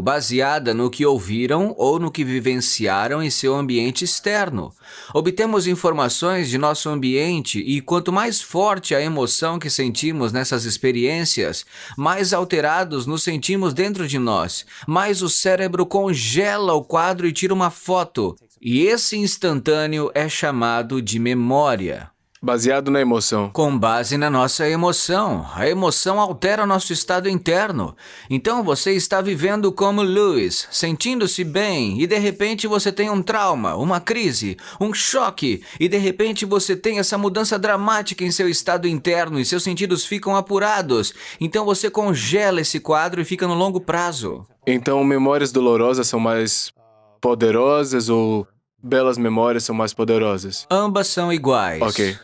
baseada no que ouviram ou no que vivenciaram em seu ambiente externo. Obtemos informações de nosso ambiente e quanto mais forte a emoção que sentimos nessas experiências, mais alterados nos sentimos dentro de nós, mais o cérebro congela o quadro e tira uma foto. E esse instantâneo é chamado de memória. Baseado na emoção. Com base na nossa emoção. A emoção altera o nosso estado interno. Então você está vivendo como Lewis, sentindo-se bem, e de repente você tem um trauma, uma crise, um choque, e de repente você tem essa mudança dramática em seu estado interno e seus sentidos ficam apurados. Então você congela esse quadro e fica no longo prazo. Então, memórias dolorosas são mais poderosas ou belas memórias são mais poderosas? Ambas são iguais. Ok.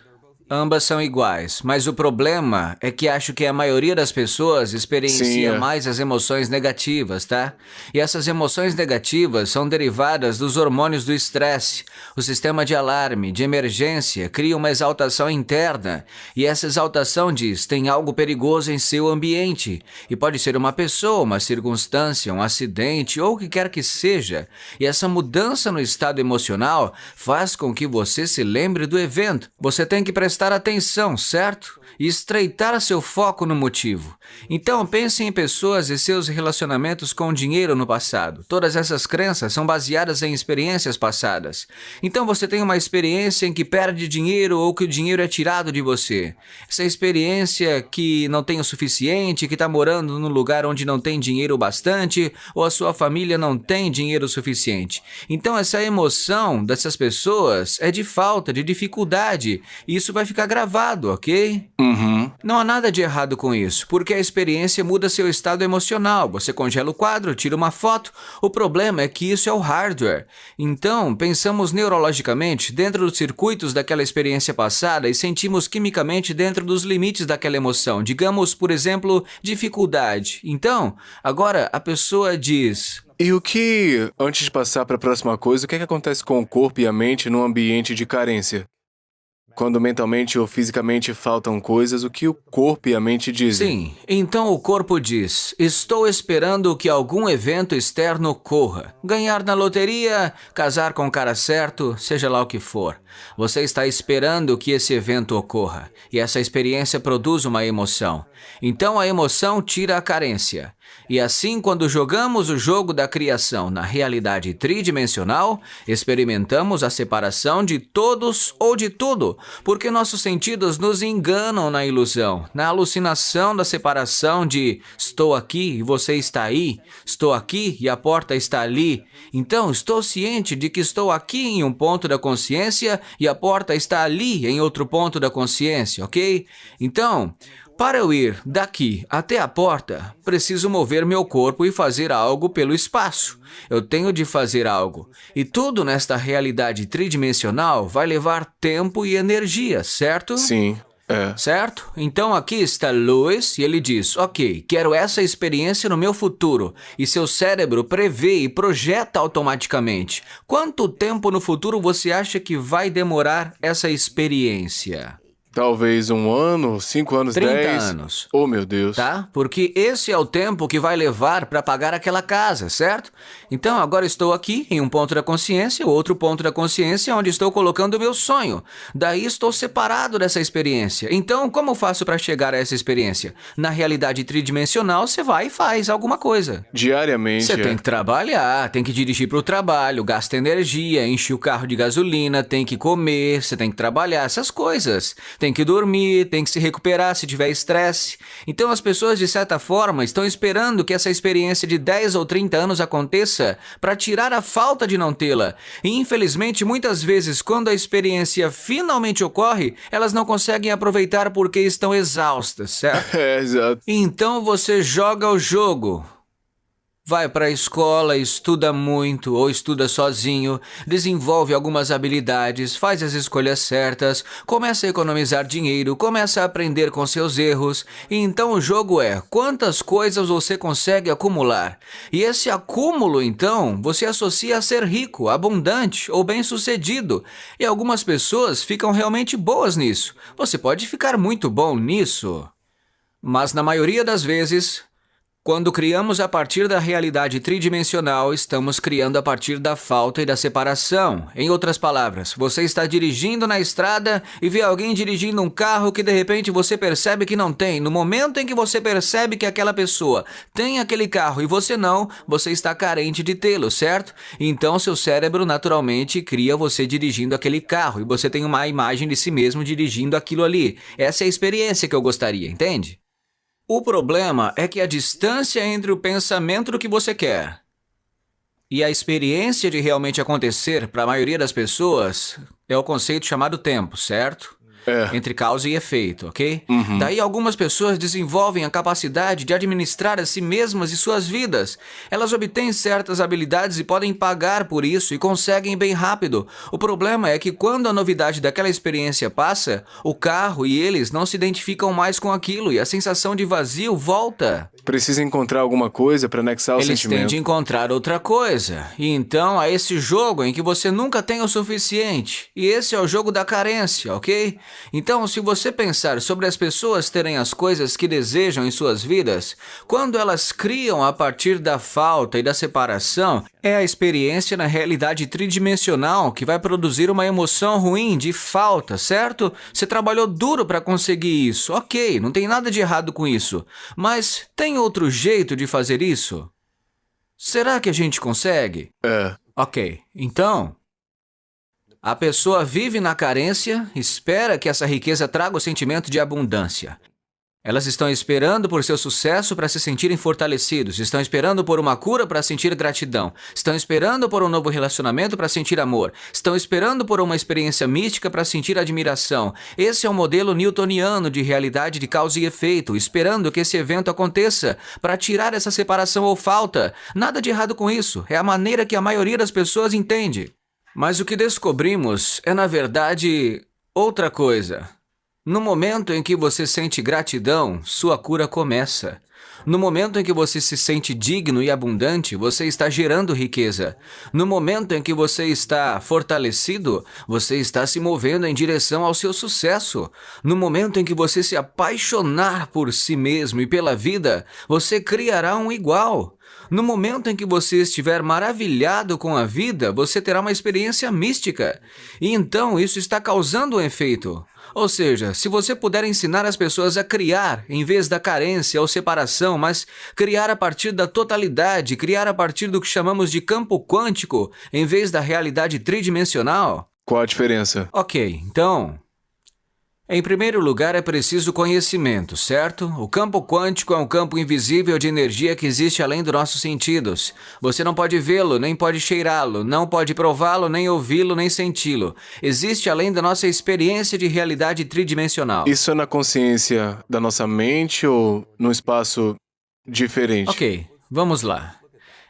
Ambas são iguais, mas o problema é que acho que a maioria das pessoas experiencia mais as emoções negativas, tá? E essas emoções negativas são derivadas dos hormônios do estresse. O sistema de alarme, de emergência, cria uma exaltação interna. E essa exaltação diz, tem algo perigoso em seu ambiente. E pode ser uma pessoa, uma circunstância, um acidente ou o que quer que seja. E essa mudança no estado emocional faz com que você se lembre do evento. Você tem que prestar atenção, certo? E estreitar seu foco no motivo. Então, pense em pessoas e seus relacionamentos com o dinheiro no passado. Todas essas crenças são baseadas em experiências passadas. Então, você tem uma experiência em que perde dinheiro ou que o dinheiro é tirado de você. Essa experiência que não tem o suficiente, que está morando num lugar onde não tem dinheiro bastante, ou a sua família não tem dinheiro suficiente. Então, essa emoção dessas pessoas é de falta, de dificuldade. E isso vai ficar gravado, ok? Não há nada de errado com isso, porque a experiência muda seu estado emocional. Você congela o quadro, tira uma foto. O problema é que isso é o hardware. Então, pensamos neurologicamente dentro dos circuitos daquela experiência passada e sentimos quimicamente dentro dos limites daquela emoção. Digamos, por exemplo, dificuldade. Então, agora a pessoa diz... E o que, antes de passar para a próxima coisa, o que é que acontece com o corpo e a mente num ambiente de carência? Quando mentalmente ou fisicamente faltam coisas, o que o corpo e a mente dizem? Sim, então o corpo diz, estou esperando que algum evento externo ocorra. Ganhar na loteria, casar com o cara certo, seja lá o que for. Você está esperando que esse evento ocorra. E essa experiência produz uma emoção. Então a emoção tira a carência. E assim, quando jogamos o jogo da criação na realidade tridimensional, experimentamos a separação de todos ou de tudo, porque nossos sentidos nos enganam na ilusão, na alucinação da separação de estou aqui e você está aí, estou aqui e a porta está ali. Então, estou ciente de que estou aqui em um ponto da consciência e a porta está ali em outro ponto da consciência, ok? Então... para eu ir daqui até a porta, preciso mover meu corpo e fazer algo pelo espaço. Eu tenho de fazer algo. E tudo nesta realidade tridimensional vai levar tempo e energia, certo? Sim, Certo? Então aqui está Lewis e ele diz, ok, quero essa experiência no meu futuro. E seu cérebro prevê e projeta automaticamente. Quanto tempo no futuro você acha que vai demorar essa experiência? Talvez 1 ano, 5 anos, 30 10. anos. Oh, meu Deus. Tá? Porque esse é o tempo que vai levar para pagar aquela casa, certo? Então, agora estou aqui em um ponto da consciência, outro ponto da consciência, onde estou colocando o meu sonho. Daí estou separado dessa experiência. Então, como faço para chegar a essa experiência? Na realidade tridimensional, você vai e faz alguma coisa. Diariamente, Você tem que trabalhar, tem que dirigir para o trabalho, gasta energia, enche o carro de gasolina, tem que comer, você tem que trabalhar, essas coisas. Tem que dormir, tem que se recuperar se tiver estresse. Então as pessoas, de certa forma, estão esperando que essa experiência de 10 ou 30 anos aconteça para tirar a falta de não tê-la. E infelizmente, muitas vezes, quando a experiência finalmente ocorre, elas não conseguem aproveitar porque estão exaustas, certo? Exato. Então você joga o jogo. Vai para a escola, estuda muito ou estuda sozinho, desenvolve algumas habilidades, faz as escolhas certas, começa a economizar dinheiro, começa a aprender com seus erros. E então o jogo é quantas coisas você consegue acumular. E esse acúmulo, então, você associa a ser rico, abundante ou bem-sucedido. E algumas pessoas ficam realmente boas nisso. Você pode ficar muito bom nisso, mas na maioria das vezes... Quando criamos a partir da realidade tridimensional, estamos criando a partir da falta e da separação. Em outras palavras, você está dirigindo na estrada e vê alguém dirigindo um carro que de repente você percebe que não tem. No momento em que você percebe que aquela pessoa tem aquele carro e você não, você está carente de tê-lo, certo? Então seu cérebro naturalmente cria você dirigindo aquele carro e você tem uma imagem de si mesmo dirigindo aquilo ali. Essa é a experiência que eu gostaria, entende? O problema é que a distância entre o pensamento que você quer e a experiência de realmente acontecer para a maioria das pessoas é o conceito chamado tempo, certo? Entre causa e efeito, ok? Daí algumas pessoas desenvolvem a capacidade de administrar a si mesmas e suas vidas. Elas obtêm certas habilidades e podem pagar por isso e conseguem bem rápido. O problema é que quando a novidade daquela experiência passa, o carro e eles não se identificam mais com aquilo e a sensação de vazio volta. Precisa encontrar alguma coisa para anexar o sentimento. Eles têm de encontrar outra coisa. E então há esse jogo em que você nunca tem o suficiente. E esse é o jogo da carência, ok? Então, se você pensar sobre as pessoas terem as coisas que desejam em suas vidas, quando elas criam a partir da falta e da separação, é a experiência na realidade tridimensional que vai produzir uma emoção ruim de falta, certo? Você trabalhou duro para conseguir isso, ok, não tem nada de errado com isso. Mas tem outro jeito de fazer isso? Será que a gente consegue? Ok, então... A pessoa vive na carência, espera que essa riqueza traga o sentimento de abundância. Elas estão esperando por seu sucesso para se sentirem fortalecidos, estão esperando por uma cura para sentir gratidão, estão esperando por um novo relacionamento para sentir amor, estão esperando por uma experiência mística para sentir admiração. Esse é o modelo newtoniano de realidade de causa e efeito, esperando que esse evento aconteça para tirar essa separação ou falta. Nada de errado com isso, é a maneira que a maioria das pessoas entende. Mas o que descobrimos é, na verdade, outra coisa. No momento em que você sente gratidão, sua cura começa. No momento em que você se sente digno e abundante, você está gerando riqueza. No momento em que você está fortalecido, você está se movendo em direção ao seu sucesso. No momento em que você se apaixonar por si mesmo e pela vida, você criará um igual. No momento em que você estiver maravilhado com a vida, você terá uma experiência mística. E então isso está causando um efeito. Ou seja, se você puder ensinar as pessoas a criar, em vez da carência ou separação, mas criar a partir da totalidade, criar a partir do que chamamos de campo quântico, em vez da realidade tridimensional... Qual a diferença? Ok, então... Em primeiro lugar, é preciso conhecimento, certo? O campo quântico é um campo invisível de energia que existe além dos nossos sentidos. Você não pode vê-lo, nem pode cheirá-lo, não pode prová-lo, nem ouvi-lo, nem senti-lo. Existe além da nossa experiência de realidade tridimensional. Isso é na consciência da nossa mente ou num espaço diferente? Ok, vamos lá.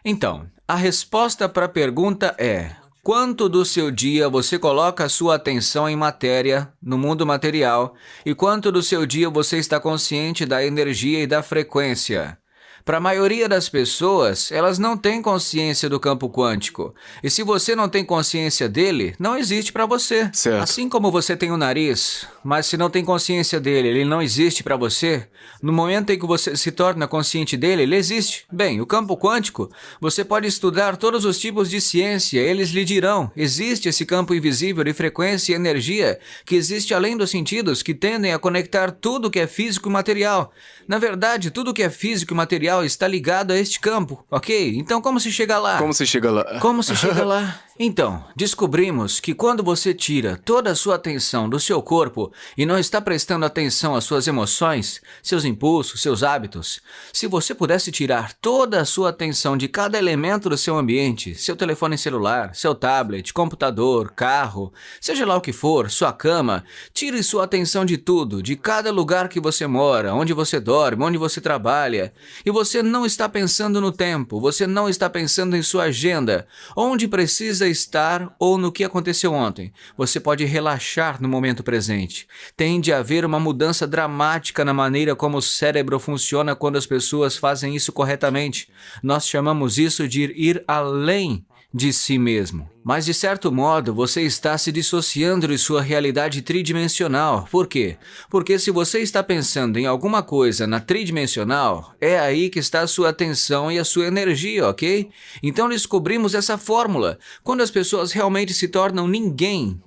Então, a resposta para a pergunta é... Quanto do seu dia você coloca a sua atenção em matéria, no mundo material, e quanto do seu dia você está consciente da energia e da frequência? Para a maioria das pessoas, elas não têm consciência do campo quântico. E se você não tem consciência dele, não existe para você. Certo. Assim como você tem o nariz, mas se não tem consciência dele, ele não existe para você, no momento em que você se torna consciente dele, ele existe. Bem, o campo quântico, você pode estudar todos os tipos de ciência, eles lhe dirão, existe esse campo invisível de frequência e energia que existe além dos sentidos que tendem a conectar tudo que é físico e material. Na verdade, tudo que é físico e material está ligado a este campo, ok? Então como se chega lá? Como se chega lá? Como se chega lá? Então, descobrimos que quando você tira toda a sua atenção do seu corpo e não está prestando atenção às suas emoções, seus impulsos, seus hábitos, se você pudesse tirar toda a sua atenção de cada elemento do seu ambiente, seu telefone celular, seu tablet, computador, carro, seja lá o que for, sua cama, tire sua atenção de tudo, de cada lugar que você mora, onde você dorme, onde você trabalha, e você não está pensando no tempo, você não está pensando em sua agenda, onde precisa estar ou no que aconteceu ontem. Você pode relaxar no momento presente. Tende a haver uma mudança dramática na maneira como o cérebro funciona quando as pessoas fazem isso corretamente. Nós chamamos isso de ir além de si mesmo. Mas, de certo modo, você está se dissociando de sua realidade tridimensional. Por quê? Porque se você está pensando em alguma coisa na tridimensional, é aí que está a sua atenção e a sua energia, ok? Então descobrimos essa fórmula. Quando as pessoas realmente se tornam ninguém,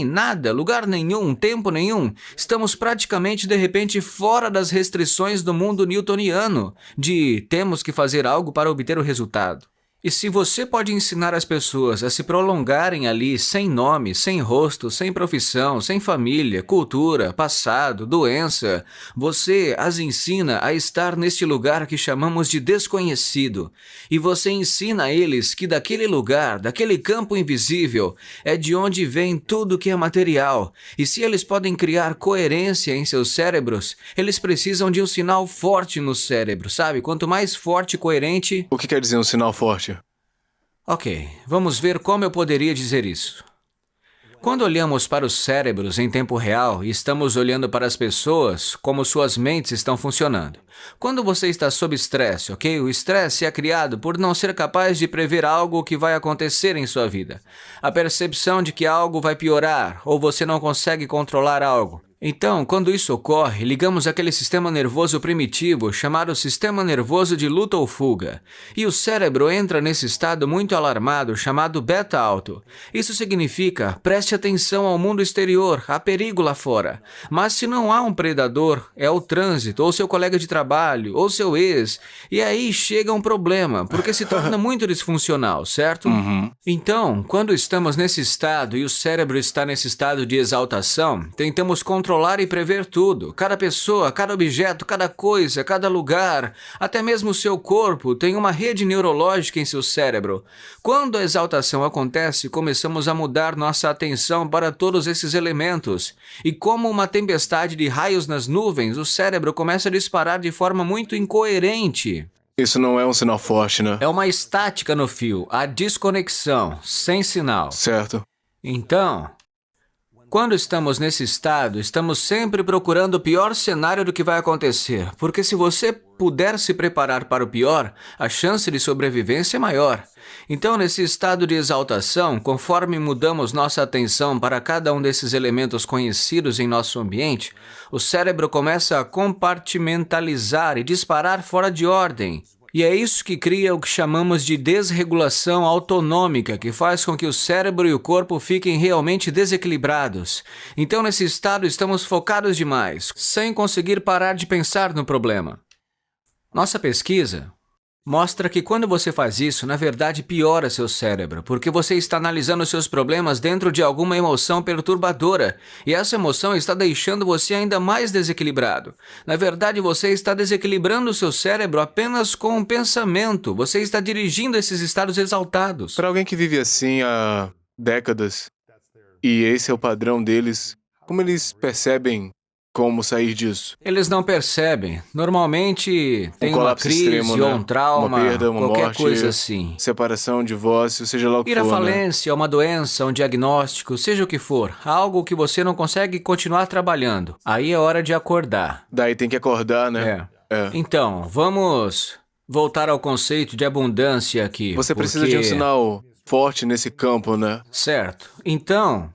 nada, lugar nenhum, tempo nenhum, estamos praticamente de repente fora das restrições do mundo newtoniano, de temos que fazer algo para obter o resultado. E se você pode ensinar as pessoas a se prolongarem ali sem nome, sem rosto, sem profissão, sem família, cultura, passado, doença, você as ensina a estar neste lugar que chamamos de desconhecido. E você ensina a eles que daquele lugar, daquele campo invisível, é de onde vem tudo que é material. E se eles podem criar coerência em seus cérebros, eles precisam de um sinal forte no cérebro, sabe? Quanto mais forte e coerente... O que quer dizer um sinal forte? Ok, vamos ver como eu poderia dizer isso. Quando olhamos para os cérebros em tempo real e estamos olhando para as pessoas, como suas mentes estão funcionando. Quando você está sob estresse, ok? O estresse é criado por não ser capaz de prever algo que vai acontecer em sua vida. A percepção de que algo vai piorar ou você não consegue controlar algo. Então, quando isso ocorre, ligamos aquele sistema nervoso primitivo chamado sistema nervoso de luta ou fuga. E o cérebro entra nesse estado muito alarmado chamado beta-alto. Isso significa, preste atenção ao mundo exterior, há perigo lá fora. Mas se não há um predador, é o trânsito, ou seu colega de trabalho, ou seu ex. E aí chega um problema, porque se torna muito disfuncional, certo? Então, quando estamos nesse estado e o cérebro está nesse estado de exaltação, tentamos controlar e prever tudo. Cada pessoa, cada objeto, cada coisa, cada lugar, até mesmo o seu corpo, tem uma rede neurológica em seu cérebro. Quando a exaltação acontece, começamos a mudar nossa atenção para todos esses elementos. E como uma tempestade de raios nas nuvens, o cérebro começa a disparar de forma muito incoerente. Isso não é um sinal forte, né? É uma estática no fio, a desconexão, sem sinal. Certo. Então, quando estamos nesse estado, estamos sempre procurando o pior cenário do que vai acontecer, porque se você puder se preparar para o pior, a chance de sobrevivência é maior. Então, nesse estado de exaltação, conforme mudamos nossa atenção para cada um desses elementos conhecidos em nosso ambiente, o cérebro começa a compartimentalizar e disparar fora de ordem. E é isso que cria o que chamamos de desregulação autonômica, que faz com que o cérebro e o corpo fiquem realmente desequilibrados. Então, nesse estado, estamos focados demais, sem conseguir parar de pensar no problema. Nossa pesquisa mostra que quando você faz isso, na verdade piora seu cérebro, porque você está analisando seus problemas dentro de alguma emoção perturbadora, e essa emoção está deixando você ainda mais desequilibrado. Na verdade, você está desequilibrando o seu cérebro apenas com um pensamento, você está dirigindo esses estados exaltados. Para alguém que vive assim há décadas, e esse é o padrão deles, como eles percebem como sair disso? Eles não percebem. Normalmente tem uma colapso crise extremo, né? ou um trauma, Uma perda, uma qualquer morte, coisa assim. separação, divórcio, seja lá o que Ir à for, né? falência, uma doença, um diagnóstico, seja o que for, algo que você não consegue continuar trabalhando. Aí é hora de acordar. Daí tem que acordar, né? É. Então, vamos voltar ao conceito de abundância aqui. Você precisa de um sinal forte nesse campo, né? Certo. Então,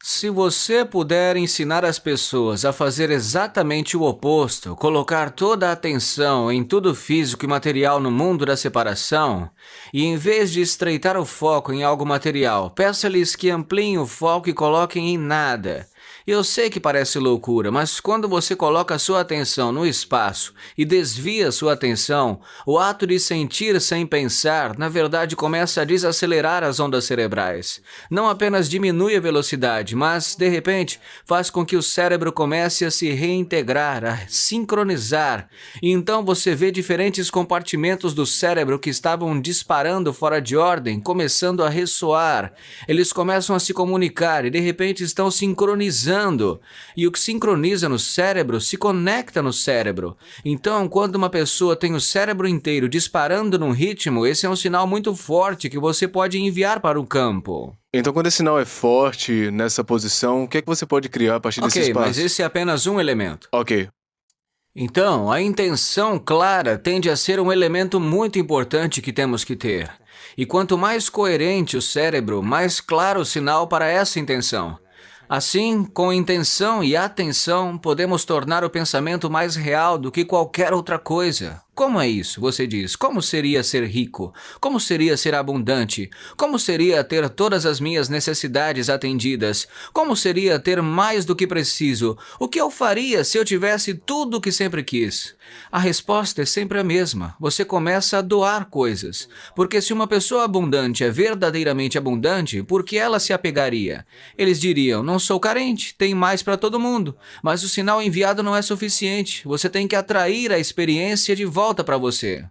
se você puder ensinar as pessoas a fazer exatamente o oposto, colocar toda a atenção em tudo físico e material no mundo da separação, e em vez de estreitar o foco em algo material, peça-lhes que ampliem o foco e coloquem em nada. Eu sei que parece loucura, mas quando você coloca a sua atenção no espaço e desvia sua atenção, o ato de sentir sem pensar, na verdade, começa a desacelerar as ondas cerebrais. Não apenas diminui a velocidade, mas, de repente, faz com que o cérebro comece a se reintegrar, a sincronizar. E então você vê diferentes compartimentos do cérebro que estavam disparando fora de ordem, começando a ressoar. Eles começam a se comunicar e, de repente, estão sincronizando. E o que sincroniza no cérebro se conecta no cérebro. Então, quando uma pessoa tem o cérebro inteiro disparando num ritmo, esse é um sinal muito forte que você pode enviar para o campo. Então, quando esse sinal é forte nessa posição, o que é que você pode criar a partir desse espaço? Ok, mas esse é apenas um elemento. Ok. Então, a intenção clara tende a ser um elemento muito importante que temos que ter. E quanto mais coerente o cérebro, mais claro o sinal para essa intenção. Assim, com intenção e atenção, podemos tornar o pensamento mais real do que qualquer outra coisa. Como é isso? Você diz, como seria ser rico? Como seria ser abundante? Como seria ter todas as minhas necessidades atendidas? Como seria ter mais do que preciso? O que eu faria se eu tivesse tudo o que sempre quis? A resposta é sempre a mesma. Você começa a doar coisas. Porque se uma pessoa abundante é verdadeiramente abundante, por que ela se apegaria? Eles diriam, não sou carente, tem mais para todo mundo. Mas o sinal enviado não é suficiente. Você tem que atrair a experiência de volta para você.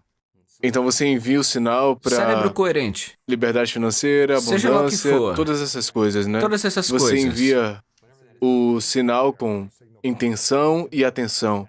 Então você envia o sinal Cérebro para coerente. liberdade financeira, Seja lá o que abundância, for. todas essas coisas, né? Todas essas Você coisas. envia o sinal com intenção e atenção.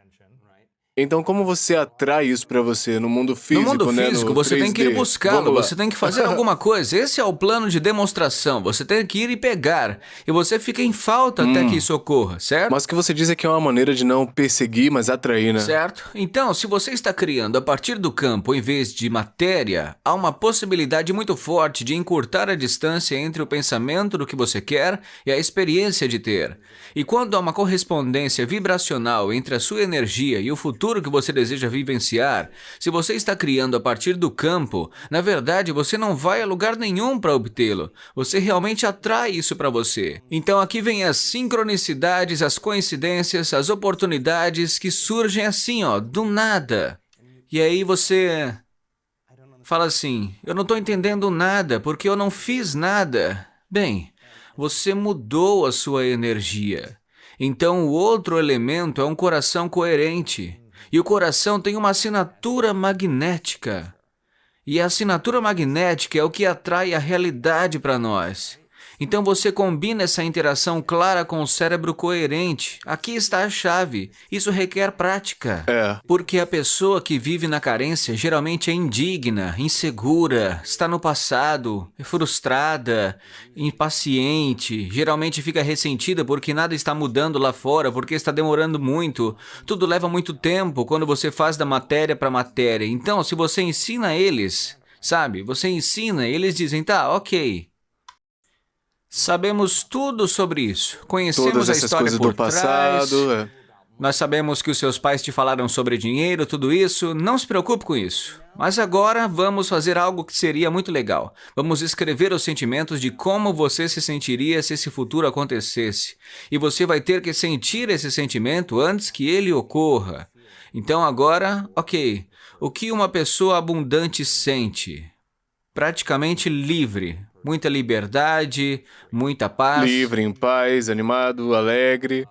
Então, como você atrai isso para você no mundo No físico, mundo né? físico, No você tem que ir 3D? buscá-lo, Vamos lá. você tem que fazer alguma coisa. Esse é o plano de demonstração. Você tem que ir e pegar. E você fica em falta até que isso ocorra, certo? Mas o que você diz é que é uma maneira de não perseguir, mas atrair, né? Certo? Então, se você está criando a partir do campo em vez de matéria, há uma possibilidade muito forte de encurtar a distância entre o pensamento do que você quer e a experiência de ter. E quando há uma correspondência vibracional entre a sua energia e o futuro que você deseja vivenciar, se você está criando a partir do campo, na verdade você não vai a lugar nenhum para obtê-lo. Você realmente atrai isso para você. Então aqui vem as sincronicidades, as coincidências, as oportunidades que surgem assim, ó, do nada. E aí você fala assim, eu não estou entendendo nada porque eu não fiz nada. Bem, você mudou a sua energia. Então o outro elemento é um coração coerente. E o coração tem uma assinatura magnética. E a assinatura magnética é o que atrai a realidade para nós. Então você combina essa interação clara com o cérebro coerente. Aqui está a chave. Isso requer prática. Porque a pessoa que vive na carência geralmente é indigna, insegura, está no passado, é frustrada, impaciente, geralmente fica ressentida porque nada está mudando lá fora, porque está demorando muito. Tudo leva muito tempo quando você faz da matéria para matéria. Então, se você ensina eles, sabe? Você ensina e eles dizem, tá, ok. Sabemos tudo sobre isso. Conhecemos Todas a essas história coisas por do passado. trás. Nós sabemos que os seus pais te falaram sobre dinheiro, tudo isso. Não se preocupe com isso. Mas agora vamos fazer algo que seria muito legal. Vamos escrever os sentimentos de como você se sentiria se esse futuro acontecesse. E você vai ter que sentir esse sentimento antes que ele ocorra. Então agora, ok. O que uma pessoa abundante sente? Praticamente livre. Muita liberdade, muita paz. Livre, em paz, animado, alegre.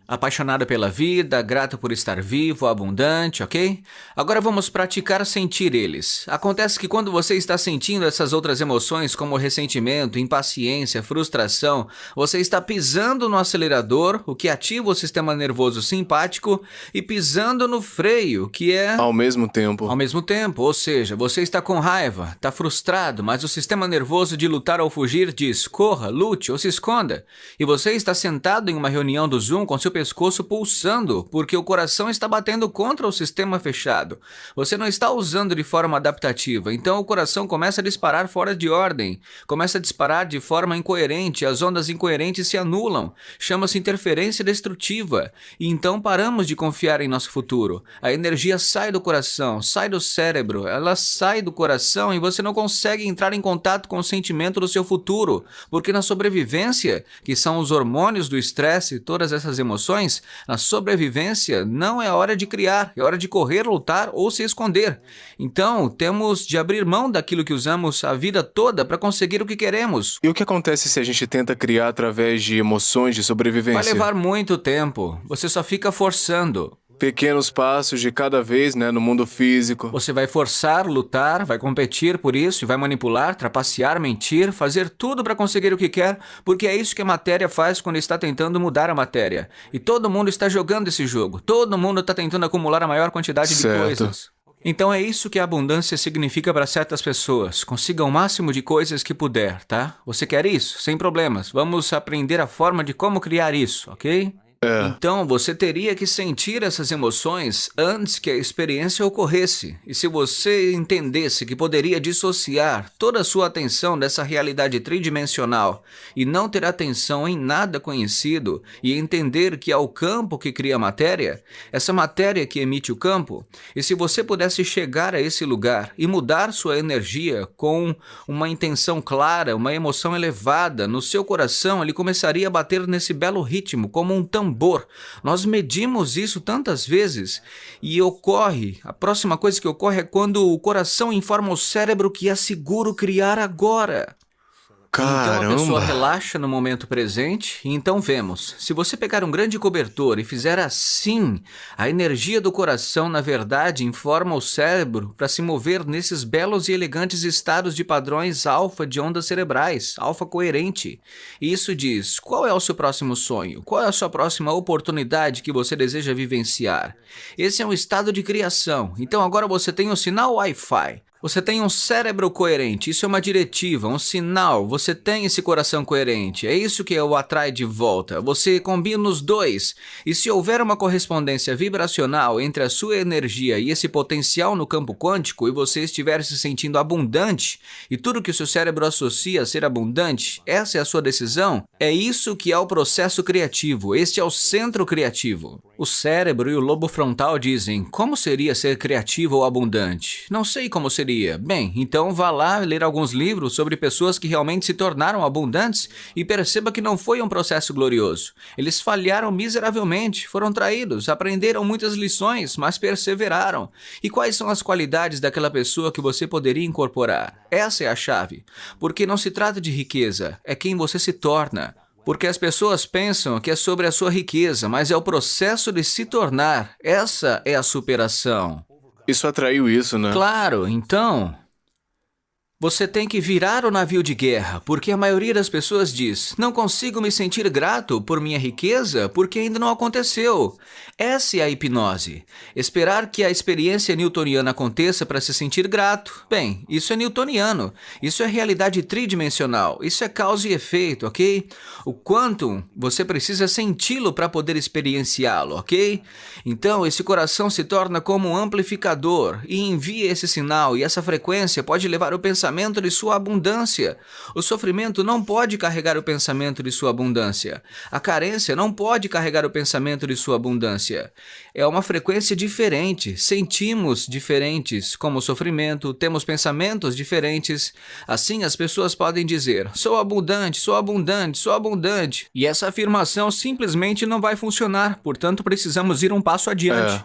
Apaixonada pela vida, grata por estar vivo, abundante, ok? Agora vamos praticar sentir eles. Acontece que quando você está sentindo essas outras emoções como ressentimento, impaciência, frustração, você está pisando no acelerador, o que ativa o sistema nervoso simpático, e pisando no freio, que é... Ao mesmo tempo. Ao mesmo tempo, ou seja, você está com raiva, está frustrado, mas o sistema nervoso de lutar ou fugir diz corra, lute ou se esconda. E você está sentado em uma reunião do Zoom com seu pescoço pulsando, porque o coração está batendo contra o sistema fechado. Você não está usando de forma adaptativa, então o coração começa a disparar fora de ordem, começa a disparar de forma incoerente, as ondas incoerentes se anulam, chama-se interferência destrutiva, e então paramos de confiar em nosso futuro. A energia sai do coração, sai do cérebro, ela sai do coração e você não consegue entrar em contato com o sentimento do seu futuro, porque na sobrevivência, que são os hormônios do estresse, todas essas emoções, na sobrevivência não é hora de criar, é hora de correr, lutar ou se esconder. Então, temos de abrir mão daquilo que usamos a vida toda para conseguir o que queremos. E o que acontece se a gente tenta criar através de emoções de sobrevivência? Vai levar muito tempo, você só fica forçando. Pequenos passos de cada vez, né, no mundo físico. Você vai forçar, lutar, vai competir por isso, e vai manipular, trapacear, mentir, fazer tudo para conseguir o que quer, porque é isso que a matéria faz quando está tentando mudar a matéria. E todo mundo está jogando esse jogo, todo mundo está tentando acumular a maior quantidade de coisas. Então é isso que a abundância significa para certas pessoas. Consiga o máximo de coisas que puder, tá? Você quer isso? Sem problemas. Vamos aprender a forma de como criar isso, ok? Então, você teria que sentir essas emoções antes que a experiência ocorresse. E se você entendesse que poderia dissociar toda a sua atenção dessa realidade tridimensional e não ter atenção em nada conhecido e entender que é o campo que cria a matéria, essa matéria que emite o campo, e se você pudesse chegar a esse lugar e mudar sua energia com uma intenção clara, uma emoção elevada, no seu coração ele começaria a bater nesse belo ritmo como um tambor. Nós medimos isso tantas vezes e a próxima coisa que ocorre é quando o coração informa o cérebro que é seguro criar agora. Então a pessoa relaxa no momento presente e então vemos. Se você pegar um grande cobertor e fizer assim, a energia do coração, na verdade, informa o cérebro para se mover nesses belos e elegantes estados de padrões alfa de ondas cerebrais, alfa coerente. E isso diz, qual é o seu próximo sonho? Qual é a sua próxima oportunidade que você deseja vivenciar? Esse é um estado de criação. Então agora você tem um sinal Wi-Fi. Você tem um cérebro coerente, isso é uma diretiva, um sinal, você tem esse coração coerente, é isso que o atrai de volta, você combina os dois, e se houver uma correspondência vibracional entre a sua energia e esse potencial no campo quântico e você estiver se sentindo abundante, e tudo que o seu cérebro associa a ser abundante, essa é a sua decisão, é isso que é o processo criativo, este é o centro criativo. O cérebro e o lobo frontal dizem, como seria ser criativo ou abundante? Não sei como seria. Bem, então vá lá ler alguns livros sobre pessoas que realmente se tornaram abundantes e perceba que não foi um processo glorioso. Eles falharam miseravelmente, foram traídos, aprenderam muitas lições, mas perseveraram. E quais são as qualidades daquela pessoa que você poderia incorporar? Essa é a chave. Porque não se trata de riqueza, é quem você se torna. Porque as pessoas pensam que é sobre a sua riqueza, mas é o processo de se tornar. Essa é a superação. Isso atraiu isso, né? Claro, então, você tem que virar o navio de guerra, porque a maioria das pessoas diz, não consigo me sentir grato por minha riqueza porque ainda não aconteceu. Essa é a hipnose. Esperar que a experiência newtoniana aconteça para se sentir grato. Bem, isso é newtoniano. Isso é realidade tridimensional. Isso é causa e efeito, ok? O quantum, você precisa senti-lo para poder experienciá-lo, ok? Então, esse coração se torna como um amplificador e envia esse sinal e essa frequência pode levar o pensamento de sua abundância. O sofrimento não pode carregar o pensamento de sua abundância. A carência não pode carregar o pensamento de sua abundância. É uma frequência diferente, sentimos diferentes como o sofrimento, temos pensamentos diferentes. Assim as pessoas podem dizer, sou abundante, sou abundante, sou abundante. E essa afirmação simplesmente não vai funcionar, portanto precisamos ir um passo adiante.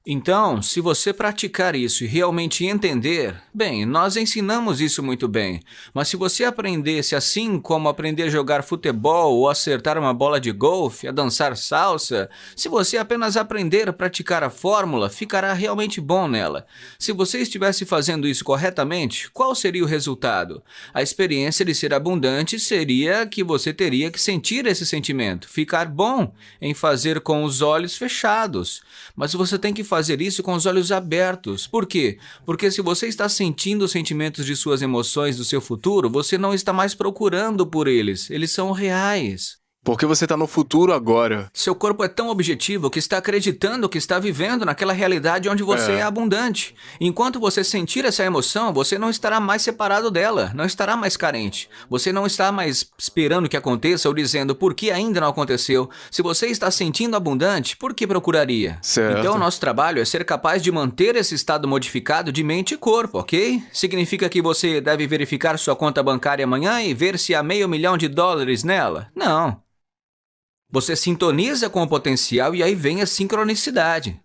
Então, se você praticar isso e realmente entender, bem, nós ensinamos isso muito bem, mas se você aprendesse assim como aprender a jogar futebol ou acertar uma bola de golfe, a dançar salsa, se você apenas aprender a praticar a fórmula, ficará realmente bom nela. Se você estivesse fazendo isso corretamente, qual seria o resultado? A experiência de ser abundante seria que você teria que sentir esse sentimento, ficar bom em fazer com os olhos fechados, mas você tem que fazer isso com os olhos abertos. Por quê? Porque se você está sentindo os sentimentos de suas emoções do seu futuro, você não está mais procurando por eles. Eles são reais. Porque você está no futuro agora. Seu corpo é tão objetivo que está acreditando que está vivendo naquela realidade onde você é abundante. Enquanto você sentir essa emoção, você não estará mais separado dela, não estará mais carente. Você não está mais esperando que aconteça ou dizendo por que ainda não aconteceu. Se você está sentindo abundante, por que procuraria? Certo. Então, nosso trabalho é ser capaz de manter esse estado modificado de mente e corpo, ok? Significa que você deve verificar sua conta bancária amanhã e ver se há $500 mil nela? Não. Você sintoniza com o potencial e aí vem a sincronicidade.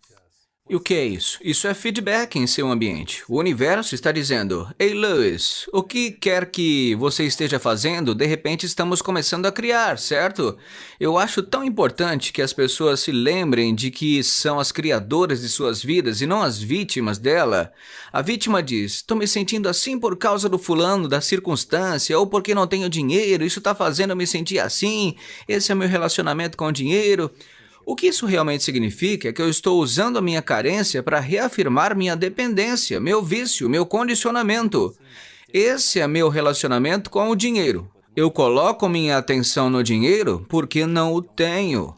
E o que é isso? Isso é feedback em seu ambiente. O universo está dizendo, Ei, Lewis, o que quer que você esteja fazendo, de repente estamos começando a criar, certo? Eu acho tão importante que as pessoas se lembrem de que são as criadoras de suas vidas e não as vítimas dela. A vítima diz, estou me sentindo assim por causa do fulano, da circunstância, ou porque não tenho dinheiro, isso está fazendo eu me sentir assim, esse é meu relacionamento com o dinheiro. O que isso realmente significa é que eu estou usando a minha carência para reafirmar minha dependência, meu vício, meu condicionamento. Esse é meu relacionamento com o dinheiro. Eu coloco minha atenção no dinheiro porque não o tenho.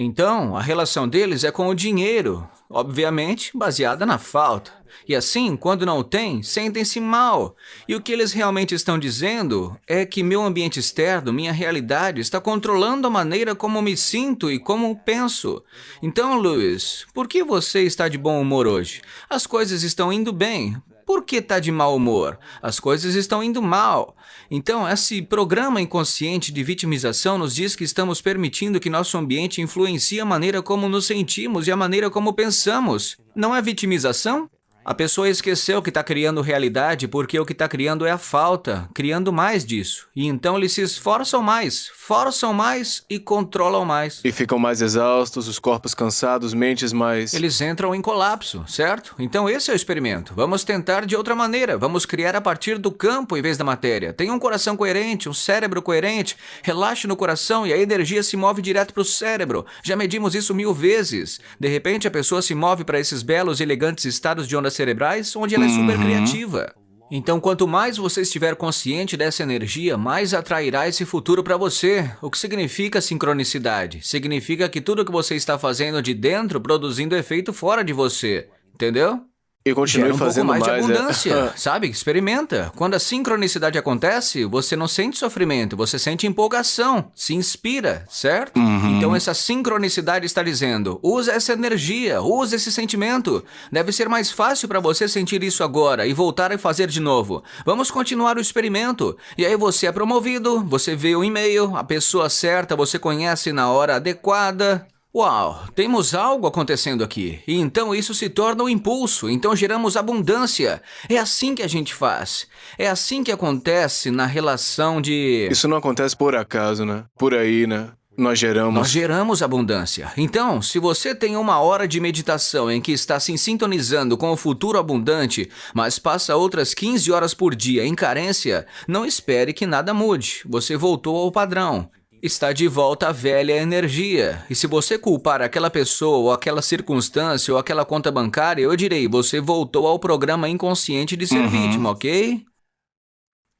Então, a relação deles é com o dinheiro, obviamente baseada na falta. E assim, quando não tem, sentem-se mal. E o que eles realmente estão dizendo é que meu ambiente externo, minha realidade, está controlando a maneira como me sinto e como penso. Então, Luiz, por que você está de bom humor hoje? As coisas estão indo bem. Por que está de mau humor? As coisas estão indo mal. Então, esse programa inconsciente de vitimização nos diz que estamos permitindo que nosso ambiente influencie a maneira como nos sentimos e a maneira como pensamos. Não é vitimização? A pessoa esqueceu que está criando realidade porque o que está criando é a falta, criando mais disso. E então eles se esforçam mais, forçam mais e controlam mais. E ficam mais exaustos, os corpos cansados, mentes mais... Eles entram em colapso, certo? Então esse é o experimento. Vamos tentar de outra maneira. Vamos criar a partir do campo em vez da matéria. Tenha um coração coerente, um cérebro coerente. Relaxe no coração e a energia se move direto para o cérebro. Já medimos isso 1000 vezes. De repente a pessoa se move para esses belos e elegantes estados de ondas cerebrais, onde ela é super criativa. Então, quanto mais você estiver consciente dessa energia, mais atrairá esse futuro para você. O que significa sincronicidade? Significa que tudo que você está fazendo de dentro, produzindo efeito fora de você. Entendeu? E continue Gera um fazendo pouco mais de mais, abundância, sabe? Experimenta. Quando a sincronicidade acontece, você não sente sofrimento, você sente empolgação, se inspira, certo? Então essa sincronicidade está dizendo, usa essa energia, usa esse sentimento. Deve ser mais fácil para você sentir isso agora e voltar a fazer de novo. Vamos continuar o experimento. E aí você é promovido, você vê o e-mail, a pessoa certa você conhece na hora adequada. Uau, temos algo acontecendo aqui. E então isso se torna um impulso, então geramos abundância. É assim que a gente faz. É assim que acontece na relação de... Isso não acontece por acaso, né? Por aí, né? Nós geramos abundância. Então, se você tem 1 hora de meditação em que está se sintonizando com o futuro abundante, mas passa outras 15 horas por dia em carência, não espere que nada mude. Você voltou ao padrão. Está de volta a velha energia. E se você culpar aquela pessoa, ou aquela circunstância, ou aquela conta bancária, eu direi, você voltou ao programa inconsciente de ser vítima, ok?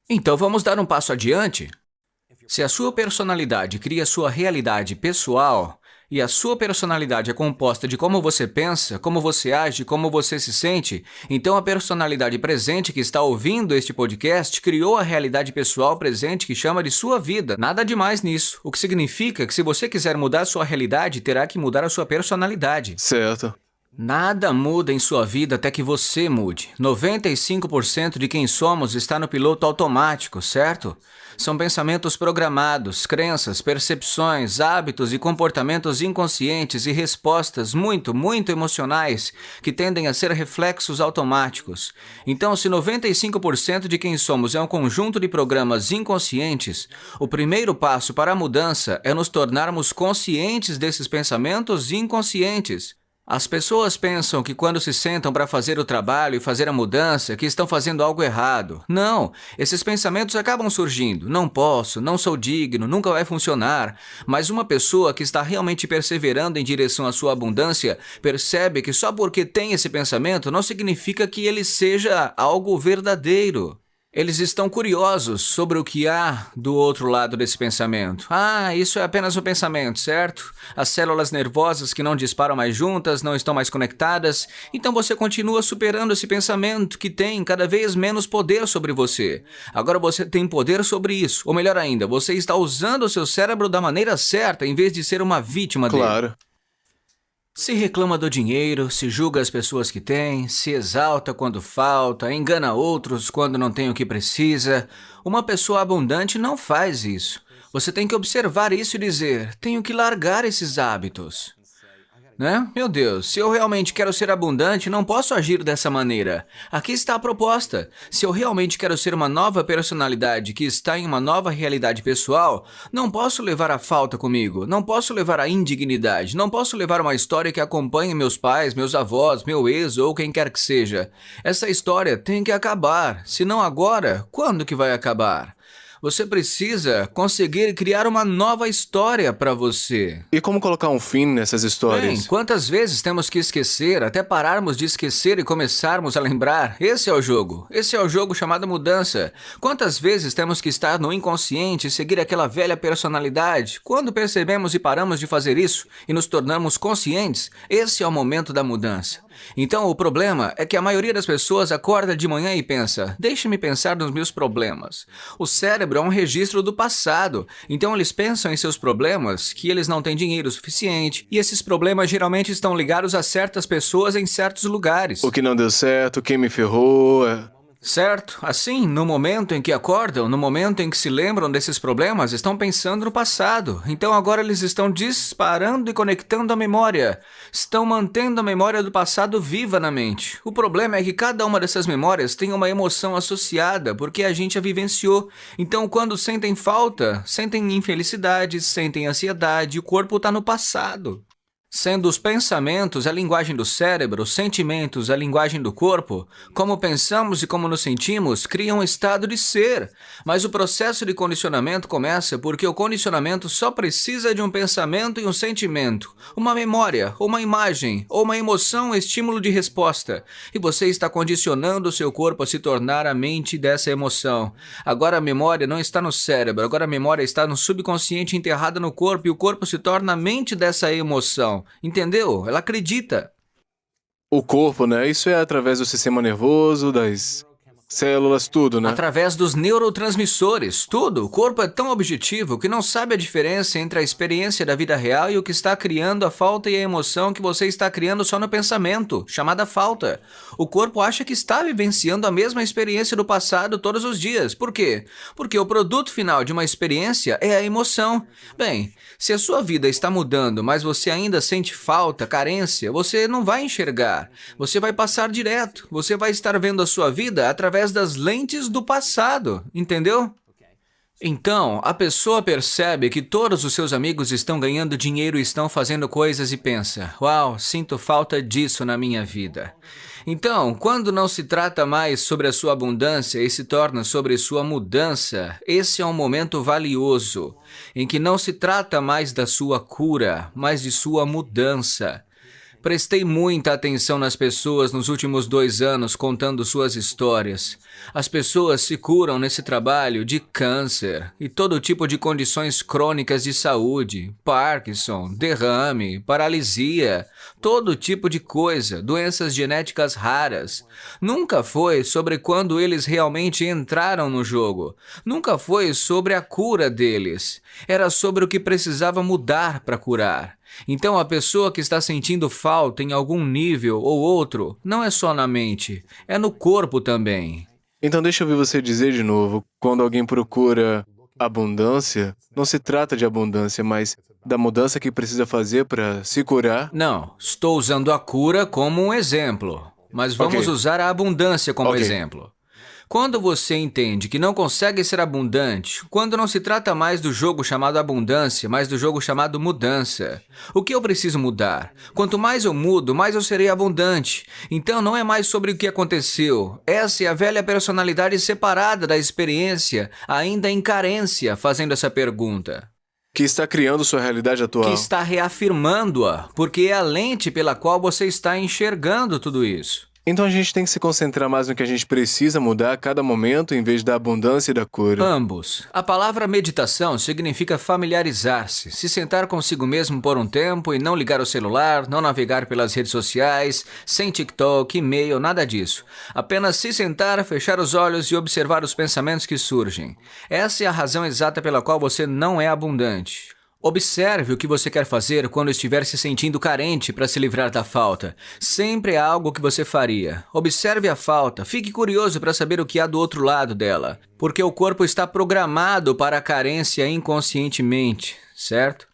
Então vamos dar um passo adiante? Se a sua personalidade cria sua realidade pessoal, e a sua personalidade é composta de como você pensa, como você age, como você se sente, então a personalidade presente que está ouvindo este podcast criou a realidade pessoal presente que chama de sua vida. Nada demais nisso. O que significa que se você quiser mudar sua realidade, terá que mudar a sua personalidade. Certo. Nada muda em sua vida até que você mude. 95% de quem somos está no piloto automático, certo? São pensamentos programados, crenças, percepções, hábitos e comportamentos inconscientes e respostas muito emocionais que tendem a ser reflexos automáticos. Então, se 95% de quem somos é um conjunto de programas inconscientes, o primeiro passo para a mudança é nos tornarmos conscientes desses pensamentos inconscientes. As pessoas pensam que quando se sentam para fazer o trabalho e fazer a mudança, que estão fazendo algo errado. Não, esses pensamentos acabam surgindo. Não posso, não sou digno, nunca vai funcionar. Mas uma pessoa que está realmente perseverando em direção à sua abundância, percebe que só porque tem esse pensamento não significa que ele seja algo verdadeiro. Eles estão curiosos sobre o que há do outro lado desse pensamento. Ah, isso é apenas um pensamento, certo? As células nervosas que não disparam mais juntas, não estão mais conectadas. Então você continua superando esse pensamento que tem cada vez menos poder sobre você. Agora você tem poder sobre isso. Ou melhor ainda, você está usando o seu cérebro da maneira certa em vez de ser uma vítima dele. Claro. Se reclama do dinheiro, se julga as pessoas que têm, se exalta quando falta, engana outros quando não tem o que precisa. Uma pessoa abundante não faz isso. Você tem que observar isso e dizer, tenho que largar esses hábitos. Né? Meu Deus, se eu realmente quero ser abundante, não posso agir dessa maneira. Aqui está a proposta. Se eu realmente quero ser uma nova personalidade que está em uma nova realidade pessoal, não posso levar a falta comigo, não posso levar a indignidade, não posso levar uma história que acompanhe meus pais, meus avós, meu ex ou quem quer que seja. Essa história tem que acabar. Se não agora, quando que vai acabar? Você precisa conseguir criar uma nova história para você. E como colocar um fim nessas Bem, histórias? quantas vezes temos que esquecer até pararmos de esquecer e começarmos a lembrar? Esse é o jogo. Esse é o jogo chamado mudança. Quantas vezes temos que estar no inconsciente e seguir aquela velha personalidade? Quando percebemos e paramos de fazer isso e nos tornamos conscientes, esse é o momento da mudança. Então, o problema é que a maioria das pessoas acorda de manhã e pensa, deixe-me pensar nos meus problemas. O cérebro é um registro do passado, então eles pensam em seus problemas, que eles não têm dinheiro suficiente, e esses problemas geralmente estão ligados a certas pessoas em certos lugares. O que não deu certo, quem me ferrou. Certo? Assim, no momento em que acordam, no momento em que se lembram desses problemas, estão pensando no passado. Então agora eles estão disparando e conectando a memória. Estão mantendo a memória do passado viva na mente. O problema é que cada uma dessas memórias tem uma emoção associada, porque a gente a vivenciou. Então quando sentem falta, sentem infelicidade, sentem ansiedade, o corpo está no passado. Sendo os pensamentos a linguagem do cérebro, os sentimentos a linguagem do corpo, como pensamos e como nos sentimos criam um estado de ser. Mas o processo de condicionamento começa porque o condicionamento só precisa de um pensamento e um sentimento, uma memória, uma imagem, ou uma emoção, estímulo de resposta. E você está condicionando o seu corpo a se tornar a mente dessa emoção. Agora a memória não está no cérebro, agora a memória está no subconsciente enterrada no corpo e o corpo se torna a mente dessa emoção. Entendeu? Ela acredita. O corpo, né? Isso é através do sistema nervoso, das células, tudo, né? Através dos neurotransmissores, tudo. O corpo é tão objetivo que não sabe a diferença entre a experiência da vida real e o que está criando a falta e a emoção que você está criando só no pensamento, chamada falta. O corpo acha que está vivenciando a mesma experiência do passado todos os dias. Por quê? Porque o produto final de uma experiência é a emoção. Bem, se a sua vida está mudando, mas você ainda sente falta, carência, você não vai enxergar. Você vai passar direto. Você vai estar vendo a sua vida através das lentes do passado, entendeu? Então, a pessoa percebe que todos os seus amigos estão ganhando dinheiro e estão fazendo coisas e pensa, uau, sinto falta disso na minha vida. Então, quando não se trata mais sobre a sua abundância e se torna sobre sua mudança, esse é um momento valioso, em que não se trata mais da sua cura, mas de sua mudança. Prestei muita atenção nas pessoas nos últimos 2 anos contando suas histórias. As pessoas se curam nesse trabalho de câncer e todo tipo de condições crônicas de saúde, Parkinson, derrame, paralisia, todo tipo de coisa, doenças genéticas raras. Nunca foi sobre quando eles realmente entraram no jogo. Nunca foi sobre a cura deles. Era sobre o que precisava mudar para curar. Então a pessoa que está sentindo falta em algum nível ou outro, não é só na mente, é no corpo também. Então deixa eu ouvir você dizer de novo, quando alguém procura abundância, não se trata de abundância, mas da mudança que precisa fazer para se curar. Não, estou usando a cura como um exemplo, mas vamos usar a abundância como exemplo. Quando você entende que não consegue ser abundante, quando não se trata mais do jogo chamado abundância, mas do jogo chamado mudança. O que eu preciso mudar? Quanto mais eu mudo, mais eu serei abundante. Então não é mais sobre o que aconteceu. Essa é a velha personalidade separada da experiência, ainda em carência, fazendo essa pergunta. Que está criando sua realidade atual. Que está reafirmando-a, porque é a lente pela qual você está enxergando tudo isso. Então a gente tem que se concentrar mais no que a gente precisa mudar a cada momento em vez da abundância e da cura. Ambos. A palavra meditação significa familiarizar-se, se sentar consigo mesmo por um tempo e não ligar o celular, não navegar pelas redes sociais, sem TikTok, e-mail, nada disso. Apenas se sentar, fechar os olhos e observar os pensamentos que surgem. Essa é a razão exata pela qual você não é abundante. Observe o que você quer fazer quando estiver se sentindo carente para se livrar da falta. Sempre há algo que você faria. Observe a falta, fique curioso para saber o que há do outro lado dela. Porque o corpo está programado para a carência inconscientemente, certo?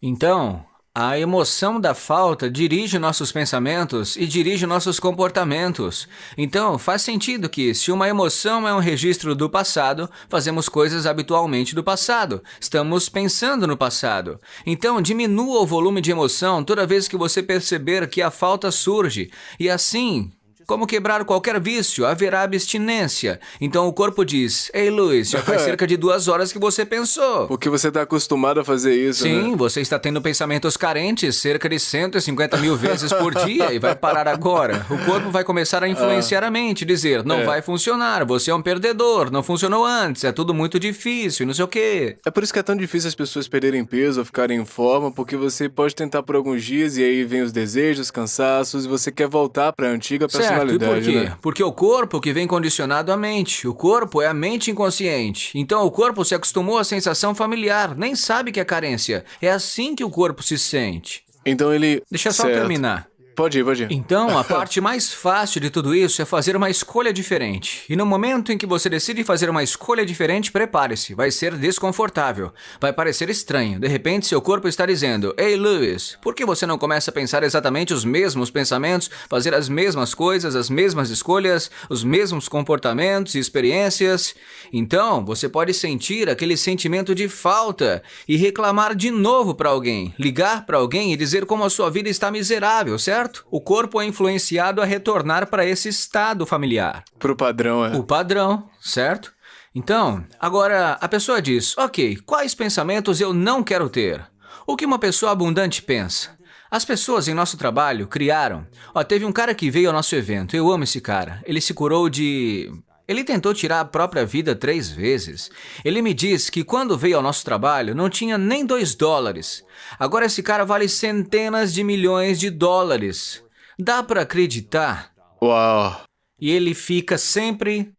Então, a emoção da falta dirige nossos pensamentos e dirige nossos comportamentos. Então, faz sentido que, se uma emoção é um registro do passado, fazemos coisas habitualmente do passado. Estamos pensando no passado. Então, diminua o volume de emoção toda vez que você perceber que a falta surge. E assim, Como quebrar qualquer vício, haverá abstinência. Então o corpo diz, ei Luiz, já faz cerca de 2 horas que você pensou. Porque você está acostumado a fazer isso, Sim, né? você está tendo pensamentos carentes cerca de 150 mil vezes por dia e vai parar agora. O corpo vai começar a influenciar a mente, dizer, não vai funcionar, você é um perdedor, não funcionou antes, é tudo muito difícil e não sei o quê. É por isso que é tão difícil as pessoas perderem peso ou ficarem em forma, porque você pode tentar por alguns dias e aí vem os desejos, cansaços e você quer voltar para a antiga personalidade, Certo, e por quê? né? Porque o corpo que vem condicionado à mente. O corpo é a mente inconsciente. Então o corpo se acostumou à sensação familiar, nem sabe que é carência. É assim que o corpo se sente. Então ele... Deixa eu só Certo. terminar. Pode ir, pode ir. Então, a parte mais fácil de tudo isso é fazer uma escolha diferente. E no momento em que você decide fazer uma escolha diferente, prepare-se. Vai ser desconfortável. Vai parecer estranho. De repente, seu corpo está dizendo, ei, Lewis, por que você não começa a pensar exatamente os mesmos pensamentos, fazer as mesmas coisas, as mesmas escolhas, os mesmos comportamentos e experiências? Então, você pode sentir aquele sentimento de falta e reclamar de novo para alguém, ligar para alguém e dizer como a sua vida está miserável, certo? O corpo é influenciado a retornar para esse estado familiar. Pro padrão, O padrão, certo? Então, agora a pessoa diz, ok, quais pensamentos eu não quero ter? O que uma pessoa abundante pensa? As pessoas em nosso trabalho criaram... teve um cara que veio ao nosso evento, eu amo esse cara. Ele se curou de... Ele tentou tirar a própria vida 3 vezes. Ele me diz que quando veio ao nosso trabalho não tinha nem $2. Agora esse cara vale centenas de milhões de dólares. Dá pra acreditar? Uau. E ele fica sempre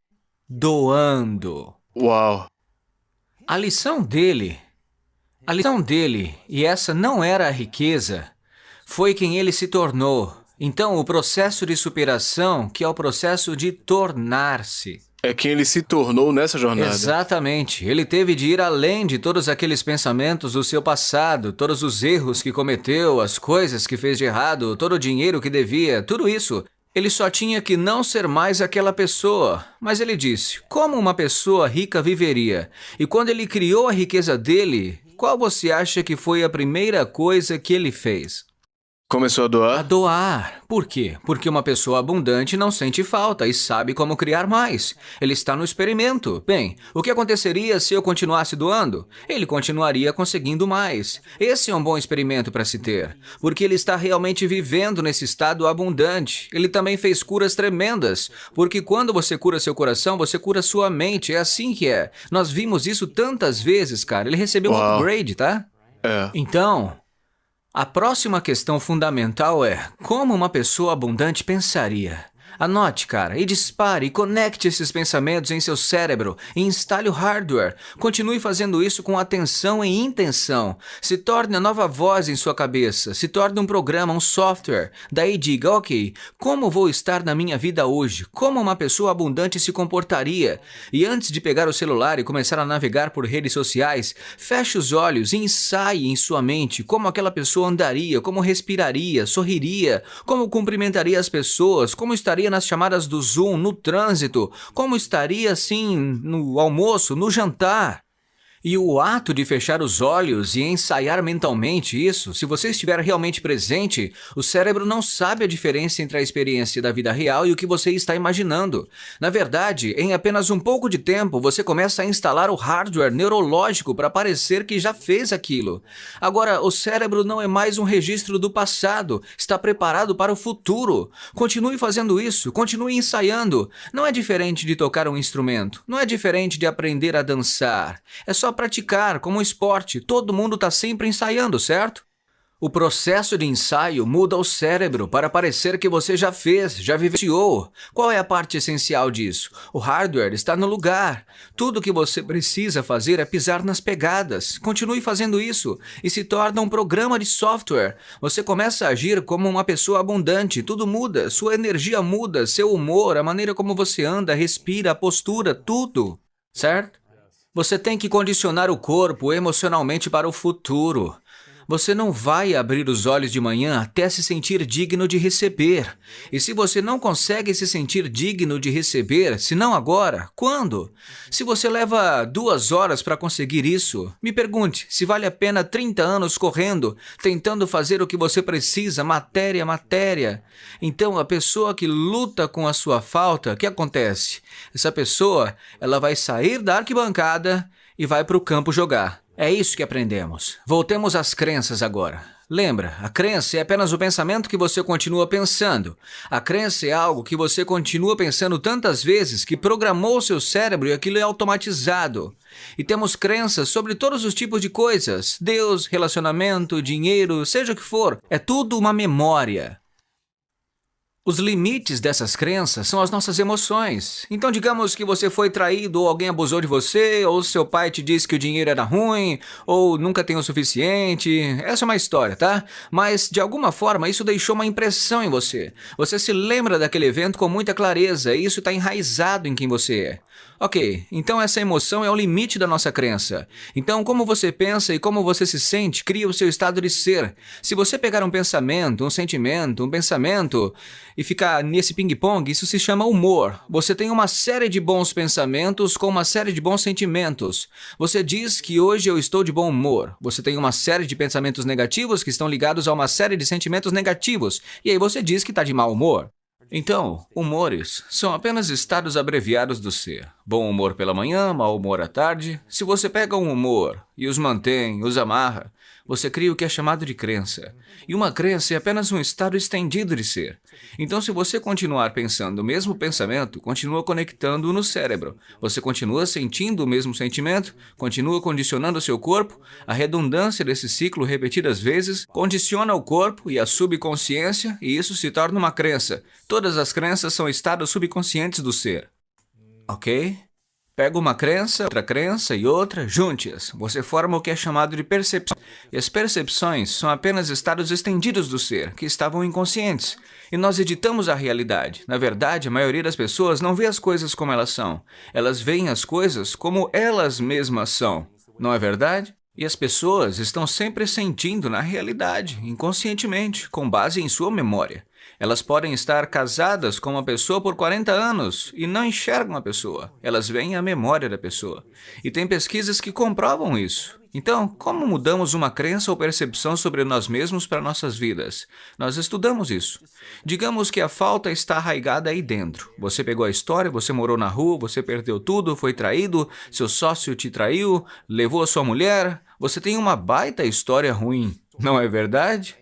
doando. Uau. A lição dele, e essa não era a riqueza, foi quem ele se tornou. Então, o processo de superação, que é o processo de tornar-se. É quem ele se tornou nessa jornada. Exatamente. Ele teve de ir além de todos aqueles pensamentos do seu passado, todos os erros que cometeu, as coisas que fez de errado, todo o dinheiro que devia, tudo isso. Ele só tinha que não ser mais aquela pessoa. Mas ele disse, como uma pessoa rica viveria? E quando ele criou a riqueza dele, qual você acha que foi a primeira coisa que ele fez? Começou a doar? A doar. Por quê? Porque uma pessoa abundante não sente falta e sabe como criar mais. Ele está no experimento. Bem, o que aconteceria se eu continuasse doando? Ele continuaria conseguindo mais. Esse é um bom experimento para se ter, porque ele está realmente vivendo nesse estado abundante. Ele também fez curas tremendas, porque quando você cura seu coração, você cura sua mente. É assim que é. Nós vimos isso tantas vezes, cara. Ele recebeu um upgrade, tá? Então... a próxima questão fundamental é como uma pessoa abundante pensaria. Anote, cara, e dispare e conecte esses pensamentos em seu cérebro e instale o hardware. Continue fazendo isso com atenção e intenção. Se torne a nova voz em sua cabeça. Se torne um programa, um software. Daí diga, ok, como vou estar na minha vida hoje? Como uma pessoa abundante se comportaria? E antes de pegar o celular e começar a navegar por redes sociais, feche os olhos e ensaie em sua mente como aquela pessoa andaria, como respiraria, sorriria, como cumprimentaria as pessoas, como estaria nas chamadas do Zoom, no trânsito, como estaria assim no almoço, no jantar. E o ato de fechar os olhos e ensaiar mentalmente isso, se você estiver realmente presente, o cérebro não sabe a diferença entre a experiência da vida real e o que você está imaginando. Na verdade, em apenas um pouco de tempo, você começa a instalar o hardware neurológico para parecer que já fez aquilo. Agora, o cérebro não é mais um registro do passado, está preparado para o futuro. Continue fazendo isso, continue ensaiando. Não é diferente de tocar um instrumento, não é diferente de aprender a dançar. É só praticar como um esporte, todo mundo está sempre ensaiando, certo? O processo de ensaio muda o cérebro para parecer que você já fez, já vivenciou. Qual é a parte essencial disso? O hardware está no lugar. Tudo que você precisa fazer é pisar nas pegadas. Continue fazendo isso e se torna um programa de software. Você começa a agir como uma pessoa abundante, tudo muda, sua energia muda, seu humor, a maneira como você anda, respira, a postura, tudo, certo? Você tem que condicionar o corpo emocionalmente para o futuro. Você não vai abrir os olhos de manhã até se sentir digno de receber. E se você não consegue se sentir digno de receber, se não agora, quando? Se você leva 2 horas para conseguir isso, me pergunte se vale a pena 30 anos correndo, tentando fazer o que você precisa, matéria, matéria. Então, a pessoa que luta com a sua falta, o que acontece? Essa pessoa, ela vai sair da arquibancada e vai para o campo jogar. É isso que aprendemos. Voltemos às crenças agora. Lembra, a crença é apenas o pensamento que você continua pensando. A crença é algo que você continua pensando tantas vezes que programou seu cérebro e aquilo é automatizado. E temos crenças sobre todos os tipos de coisas. Deus, relacionamento, dinheiro, seja o que for. É tudo uma memória. Os limites dessas crenças são as nossas emoções. Então, digamos que você foi traído ou alguém abusou de você, ou seu pai te disse que o dinheiro era ruim, ou nunca tem o suficiente. Essa é uma história, tá? Mas, de alguma forma, isso deixou uma impressão em você. Você se lembra daquele evento com muita clareza e isso está enraizado em quem você é. Ok, então essa emoção é o limite da nossa crença. Então, como você pensa e como você se sente, cria o seu estado de ser. Se você pegar um pensamento, um sentimento, um pensamento e ficar nesse ping-pong, isso se chama humor. Você tem uma série de bons pensamentos com uma série de bons sentimentos. Você diz que hoje eu estou de bom humor. Você tem uma série de pensamentos negativos que estão ligados a uma série de sentimentos negativos. E aí você diz que está de mau humor. Então, humores são apenas estados abreviados do ser. Bom humor pela manhã, mau humor à tarde. Se você pega um humor e os mantém, os amarra, você cria o que é chamado de crença. E uma crença é apenas um estado estendido de ser. Então, se você continuar pensando o mesmo pensamento, continua conectando-o no cérebro. Você continua sentindo o mesmo sentimento, continua condicionando o seu corpo. A redundância desse ciclo repetidas vezes condiciona o corpo e a subconsciência, e isso se torna uma crença. Todas as crenças são estados subconscientes do ser. Ok? Pega uma crença, outra crença e outra, junte-as. Você forma o que é chamado de percepção. E as percepções são apenas estados estendidos do ser, que estavam inconscientes. E nós editamos a realidade. Na verdade, a maioria das pessoas não vê as coisas como elas são. Elas veem as coisas como elas mesmas são. Não é verdade? E as pessoas estão sempre sentindo na realidade, inconscientemente, com base em sua memória. Elas podem estar casadas com uma pessoa por 40 anos e não enxergam a pessoa. Elas veem a memória da pessoa. E tem pesquisas que comprovam isso. Então, como mudamos uma crença ou percepção sobre nós mesmos para nossas vidas? Nós estudamos isso. Digamos que a falta está arraigada aí dentro. Você pegou a história, você morou na rua, você perdeu tudo, foi traído, seu sócio te traiu, levou a sua mulher. Você tem uma baita história ruim, não é verdade?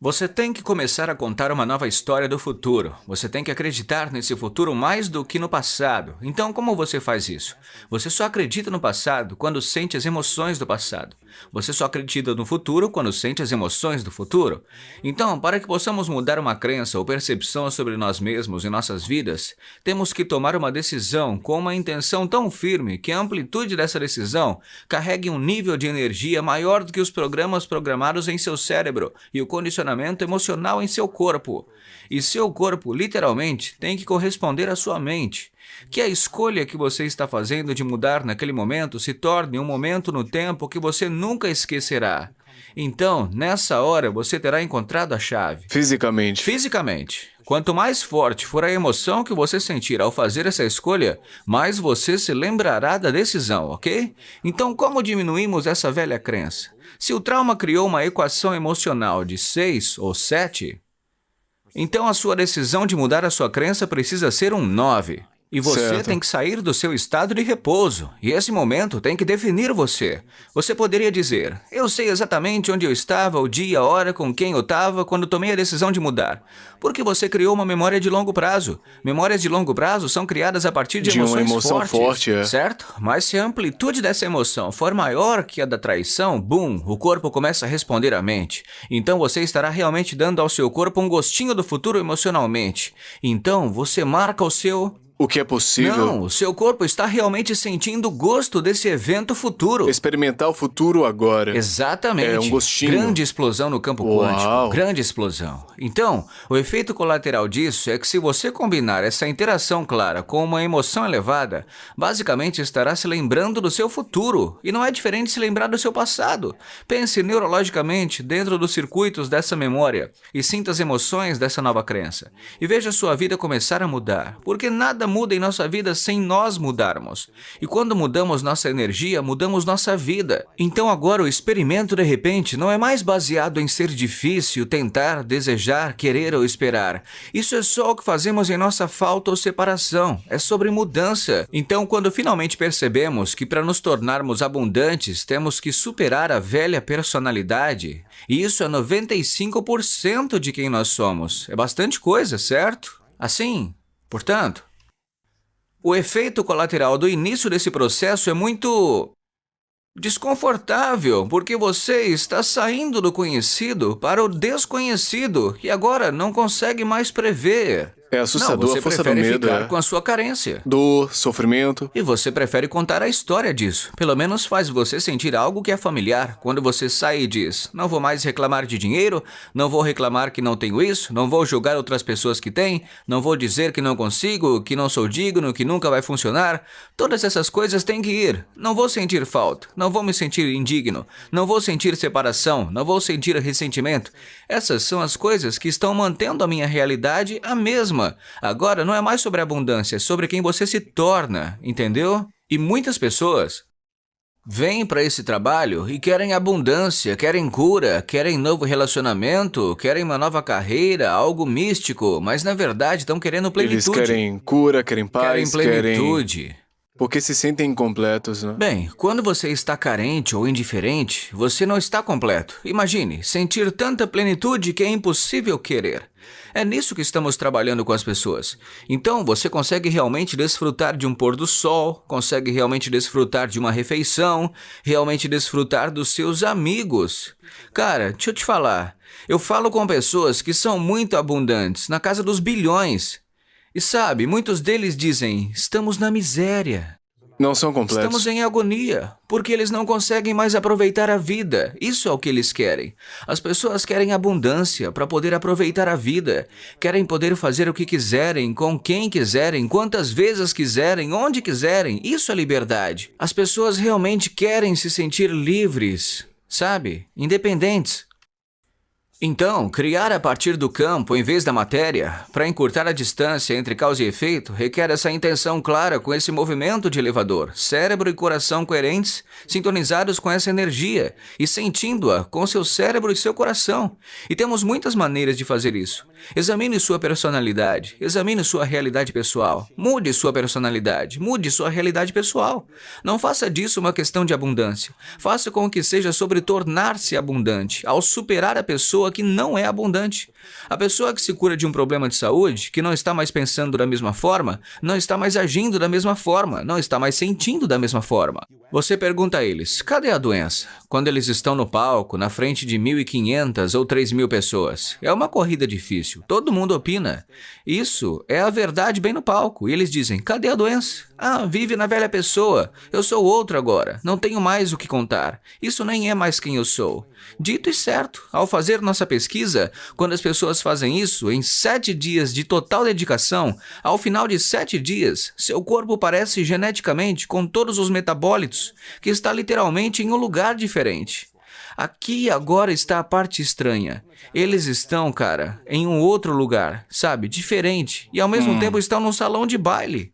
Você tem que começar a contar uma nova história do futuro. Você tem que acreditar nesse futuro mais do que no passado. Então, como você faz isso? Você só acredita no passado quando sente as emoções do passado. Você só acredita no futuro quando sente as emoções do futuro. Então, para que possamos mudar uma crença ou percepção sobre nós mesmos e nossas vidas, temos que tomar uma decisão com uma intenção tão firme que a amplitude dessa decisão carregue um nível de energia maior do que os programas programados em seu cérebro e o condicionamento emocional em seu corpo. E seu corpo, literalmente, tem que corresponder à sua mente. Que a escolha que você está fazendo de mudar naquele momento se torne um momento no tempo que você nunca esquecerá. Então, nessa hora, você terá encontrado a chave. Fisicamente. Fisicamente. Quanto mais forte for a emoção que você sentir ao fazer essa escolha, mais você se lembrará da decisão, ok? Então, como diminuímos essa velha crença? Se o trauma criou uma equação emocional de 6 ou 7, então a sua decisão de mudar a sua crença precisa ser um 9. E você tem que sair do seu estado de repouso. E esse momento tem que definir você. Você poderia dizer, eu sei exatamente onde eu estava, o dia, a hora, com quem eu estava, quando tomei a decisão de mudar. Porque você criou uma memória de longo prazo. Memórias de longo prazo são criadas a partir de emoções uma emoção forte, certo? Mas se a amplitude dessa emoção for maior que a da traição, boom, o corpo começa a responder à mente. Então você estará realmente dando ao seu corpo um gostinho do futuro emocionalmente. Então você marca o seu O que é possível? Não, o seu corpo está realmente sentindo o gosto desse evento futuro. Experimentar o futuro agora. Exatamente. É um gostinho. Grande explosão no campo quântico. Grande explosão. Então, o efeito colateral disso é que se você combinar essa interação clara com uma emoção elevada, basicamente estará se lembrando do seu futuro. E não é diferente de se lembrar do seu passado. Pense neurologicamente dentro dos circuitos dessa memória e sinta as emoções dessa nova crença. E veja sua vida começar a mudar. Porque nada muda em nossa vida sem nós mudarmos. E quando mudamos nossa energia, mudamos nossa vida. Então agora o experimento, de repente, não é mais baseado em ser difícil, tentar, desejar, querer ou esperar. Isso é só o que fazemos em nossa falta ou separação. É sobre mudança. Então, quando finalmente percebemos que para nos tornarmos abundantes, temos que superar a velha personalidade, e isso é 95% de quem nós somos. É bastante coisa, certo? Assim, portanto, o efeito colateral do início desse processo é muito desconfortável, porque você está saindo do conhecido para o desconhecido e agora não consegue mais prever. É assustador, Não, a força você do prefere medo. ficar com a sua carência. Dor, sofrimento. E você prefere contar a história disso. Pelo menos faz você sentir algo que é familiar. Quando você sai e diz, não vou mais reclamar de dinheiro, não vou reclamar que não tenho isso, não vou julgar outras pessoas que têm, não vou dizer que não consigo, que não sou digno, que nunca vai funcionar. Todas essas coisas têm que ir. Não vou sentir falta, não vou me sentir indigno, não vou sentir separação, não vou sentir ressentimento. Essas são as coisas que estão mantendo a minha realidade a mesma. Agora não é mais sobre abundância, é sobre quem você se torna, entendeu? E muitas pessoas vêm para esse trabalho e querem abundância, querem cura, querem novo relacionamento, querem uma nova carreira, algo místico, mas na verdade estão querendo plenitude. Eles querem cura, querem paz, querem plenitude. Porque se sentem incompletos, né? Bem, quando você está carente ou indiferente, você não está completo. Imagine, sentir tanta plenitude que é impossível querer. É nisso que estamos trabalhando com as pessoas. Então, você consegue realmente desfrutar de um pôr do sol, consegue realmente desfrutar de uma refeição, realmente desfrutar dos seus amigos. Cara, deixa eu te falar. Eu falo com pessoas que são muito abundantes, na casa dos bilhões. E sabe, muitos deles dizem, estamos na miséria. Não são completos. Estamos em agonia, porque eles não conseguem mais aproveitar a vida. Isso é o que eles querem. As pessoas querem abundância para poder aproveitar a vida. Querem poder fazer o que quiserem, com quem quiserem, quantas vezes quiserem, onde quiserem. Isso é liberdade. As pessoas realmente querem se sentir livres, sabe? Independentes. Então, criar a partir do campo em vez da matéria, para encurtar a distância entre causa e efeito, requer essa intenção clara com esse movimento de elevador, cérebro e coração coerentes, sintonizados com essa energia e sentindo-a com seu cérebro e seu coração. E temos muitas maneiras de fazer isso. Examine sua personalidade, examine sua realidade pessoal, mude sua personalidade, mude sua realidade pessoal. Não faça disso uma questão de abundância. Faça com que seja sobre tornar-se abundante, ao superar a pessoa que não é abundante. A pessoa que se cura de um problema de saúde, que não está mais pensando da mesma forma, não está mais agindo da mesma forma, não está mais sentindo da mesma forma. Você pergunta a eles, cadê a doença? Quando eles estão no palco, na frente de 1.500 ou 3.000 pessoas. É uma corrida difícil, todo mundo opina. Isso é a verdade bem no palco. E eles dizem, cadê a doença? Ah, vive na velha pessoa. Eu sou outro agora, não tenho mais o que contar. Isso nem é mais quem eu sou. Dito e certo, ao fazer nossa pesquisa, quando as pessoas fazem isso, em 7 dias de total dedicação, ao final de 7 dias, seu corpo parece geneticamente com todos os metabólitos, que está literalmente em um lugar diferente. Aqui e agora está a parte estranha. Eles estão, cara, em um outro lugar, sabe, diferente, e ao mesmo tempo estão num salão de baile.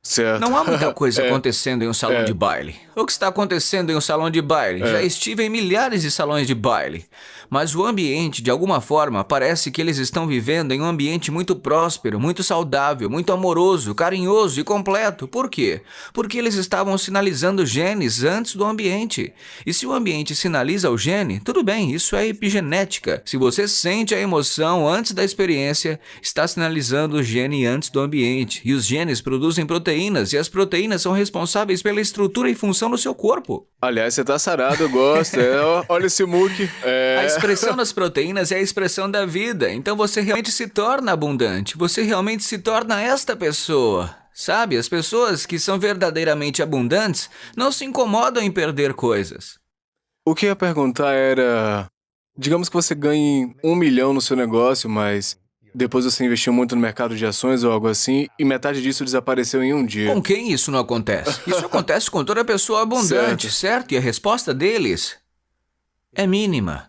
Certo. Não há muita coisa acontecendo em um salão de baile. O que está acontecendo em um salão de baile? Já estive em milhares de salões de baile. Mas o ambiente, de alguma forma, parece que eles estão vivendo em um ambiente muito próspero, muito saudável, muito amoroso, carinhoso e completo. Por quê? Porque eles estavam sinalizando genes antes do ambiente. E se o ambiente sinaliza o gene, tudo bem, isso é epigenética. Se você sente a emoção antes da experiência, está sinalizando o gene antes do ambiente. E os genes produzem proteínas, e as proteínas são responsáveis pela estrutura e função do seu corpo. Aliás, você tá sarado, eu gosto. Olha esse muque. A expressão das proteínas é a expressão da vida. Então você realmente se torna abundante. Você realmente se torna esta pessoa. Sabe, as pessoas que são verdadeiramente abundantes não se incomodam em perder coisas. O que eu ia perguntar era... Digamos que você ganhe 1 milhão no seu negócio, mas depois você investiu muito no mercado de ações ou algo assim, e metade disso desapareceu em um dia. Com quem isso não acontece? Isso acontece com toda pessoa abundante, certo? E a resposta deles é mínima.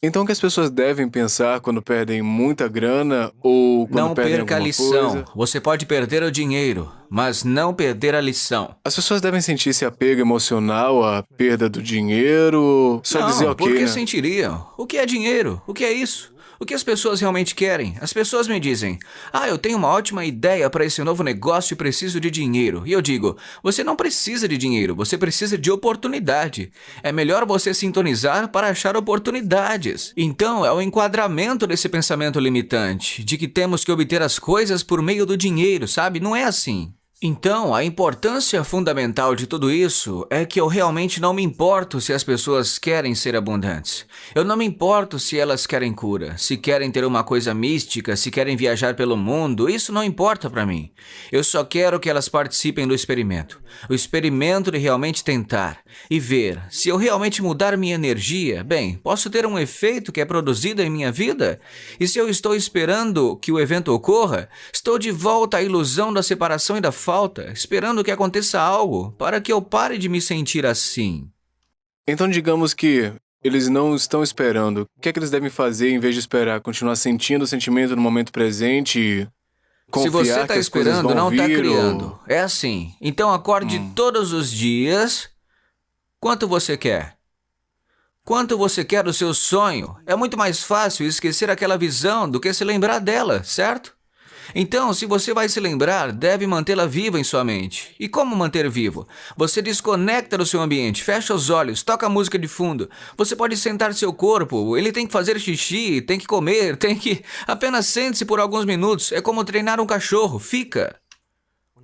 Então o que as pessoas devem pensar quando perdem muita grana ou quando Não perdem perca a alguma lição. coisa? Você pode perder o dinheiro, mas não perder a lição. As pessoas devem sentir esse apego emocional à perda do dinheiro, só Não, dizer por ok, que né? sentiriam? O que é dinheiro? O que é isso? O que as pessoas realmente querem? As pessoas me dizem: "Ah, eu tenho uma ótima ideia para esse novo negócio e preciso de dinheiro." E eu digo: "Você não precisa de dinheiro, você precisa de oportunidade. É melhor você sintonizar para achar oportunidades." Então, é o enquadramento desse pensamento limitante, de que temos que obter as coisas por meio do dinheiro, sabe? Não é assim. Então, a importância fundamental de tudo isso é que eu realmente não me importo se as pessoas querem ser abundantes. Eu não me importo se elas querem cura, se querem ter uma coisa mística, se querem viajar pelo mundo, isso não importa para mim. Eu só quero que elas participem do experimento. O experimento de realmente tentar e ver se eu realmente mudar minha energia, bem, posso ter um efeito que é produzido em minha vida? E se eu estou esperando que o evento ocorra, estou de volta à ilusão da separação e da falta, esperando que aconteça algo para que eu pare de me sentir assim. Então digamos que eles não estão esperando. O que é que eles devem fazer em vez de esperar? Continuar sentindo o sentimento no momento presente e Se você confiar está que as coisas esperando, vão não está vir criando. ou... É assim. Então acorde todos os dias. Quanto você quer? Quanto você quer do seu sonho? É muito mais fácil esquecer aquela visão do que se lembrar dela, certo? Então, se você vai se lembrar, deve mantê-la viva em sua mente. E como manter vivo? Você desconecta do seu ambiente, fecha os olhos, toca a música de fundo. Você pode sentar seu corpo, ele tem que fazer xixi, tem que comer, tem que... Apenas sente-se por alguns minutos, é como treinar um cachorro, fica.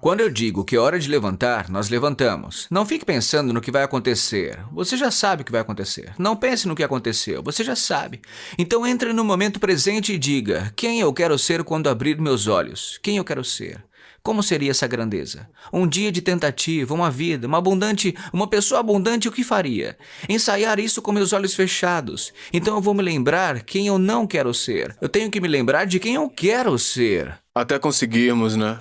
Quando eu digo que é hora de levantar, nós levantamos. Não fique pensando no que vai acontecer. Você já sabe o que vai acontecer. Não pense no que aconteceu. Você já sabe. Então entre no momento presente e diga: quem eu quero ser quando abrir meus olhos? Quem eu quero ser? Como seria essa grandeza? Um dia de tentativa, uma vida, uma pessoa abundante, o que faria? Ensaiar isso com meus olhos fechados. Então eu vou me lembrar quem eu não quero ser. Eu tenho que me lembrar de quem eu quero ser. Até conseguirmos, né?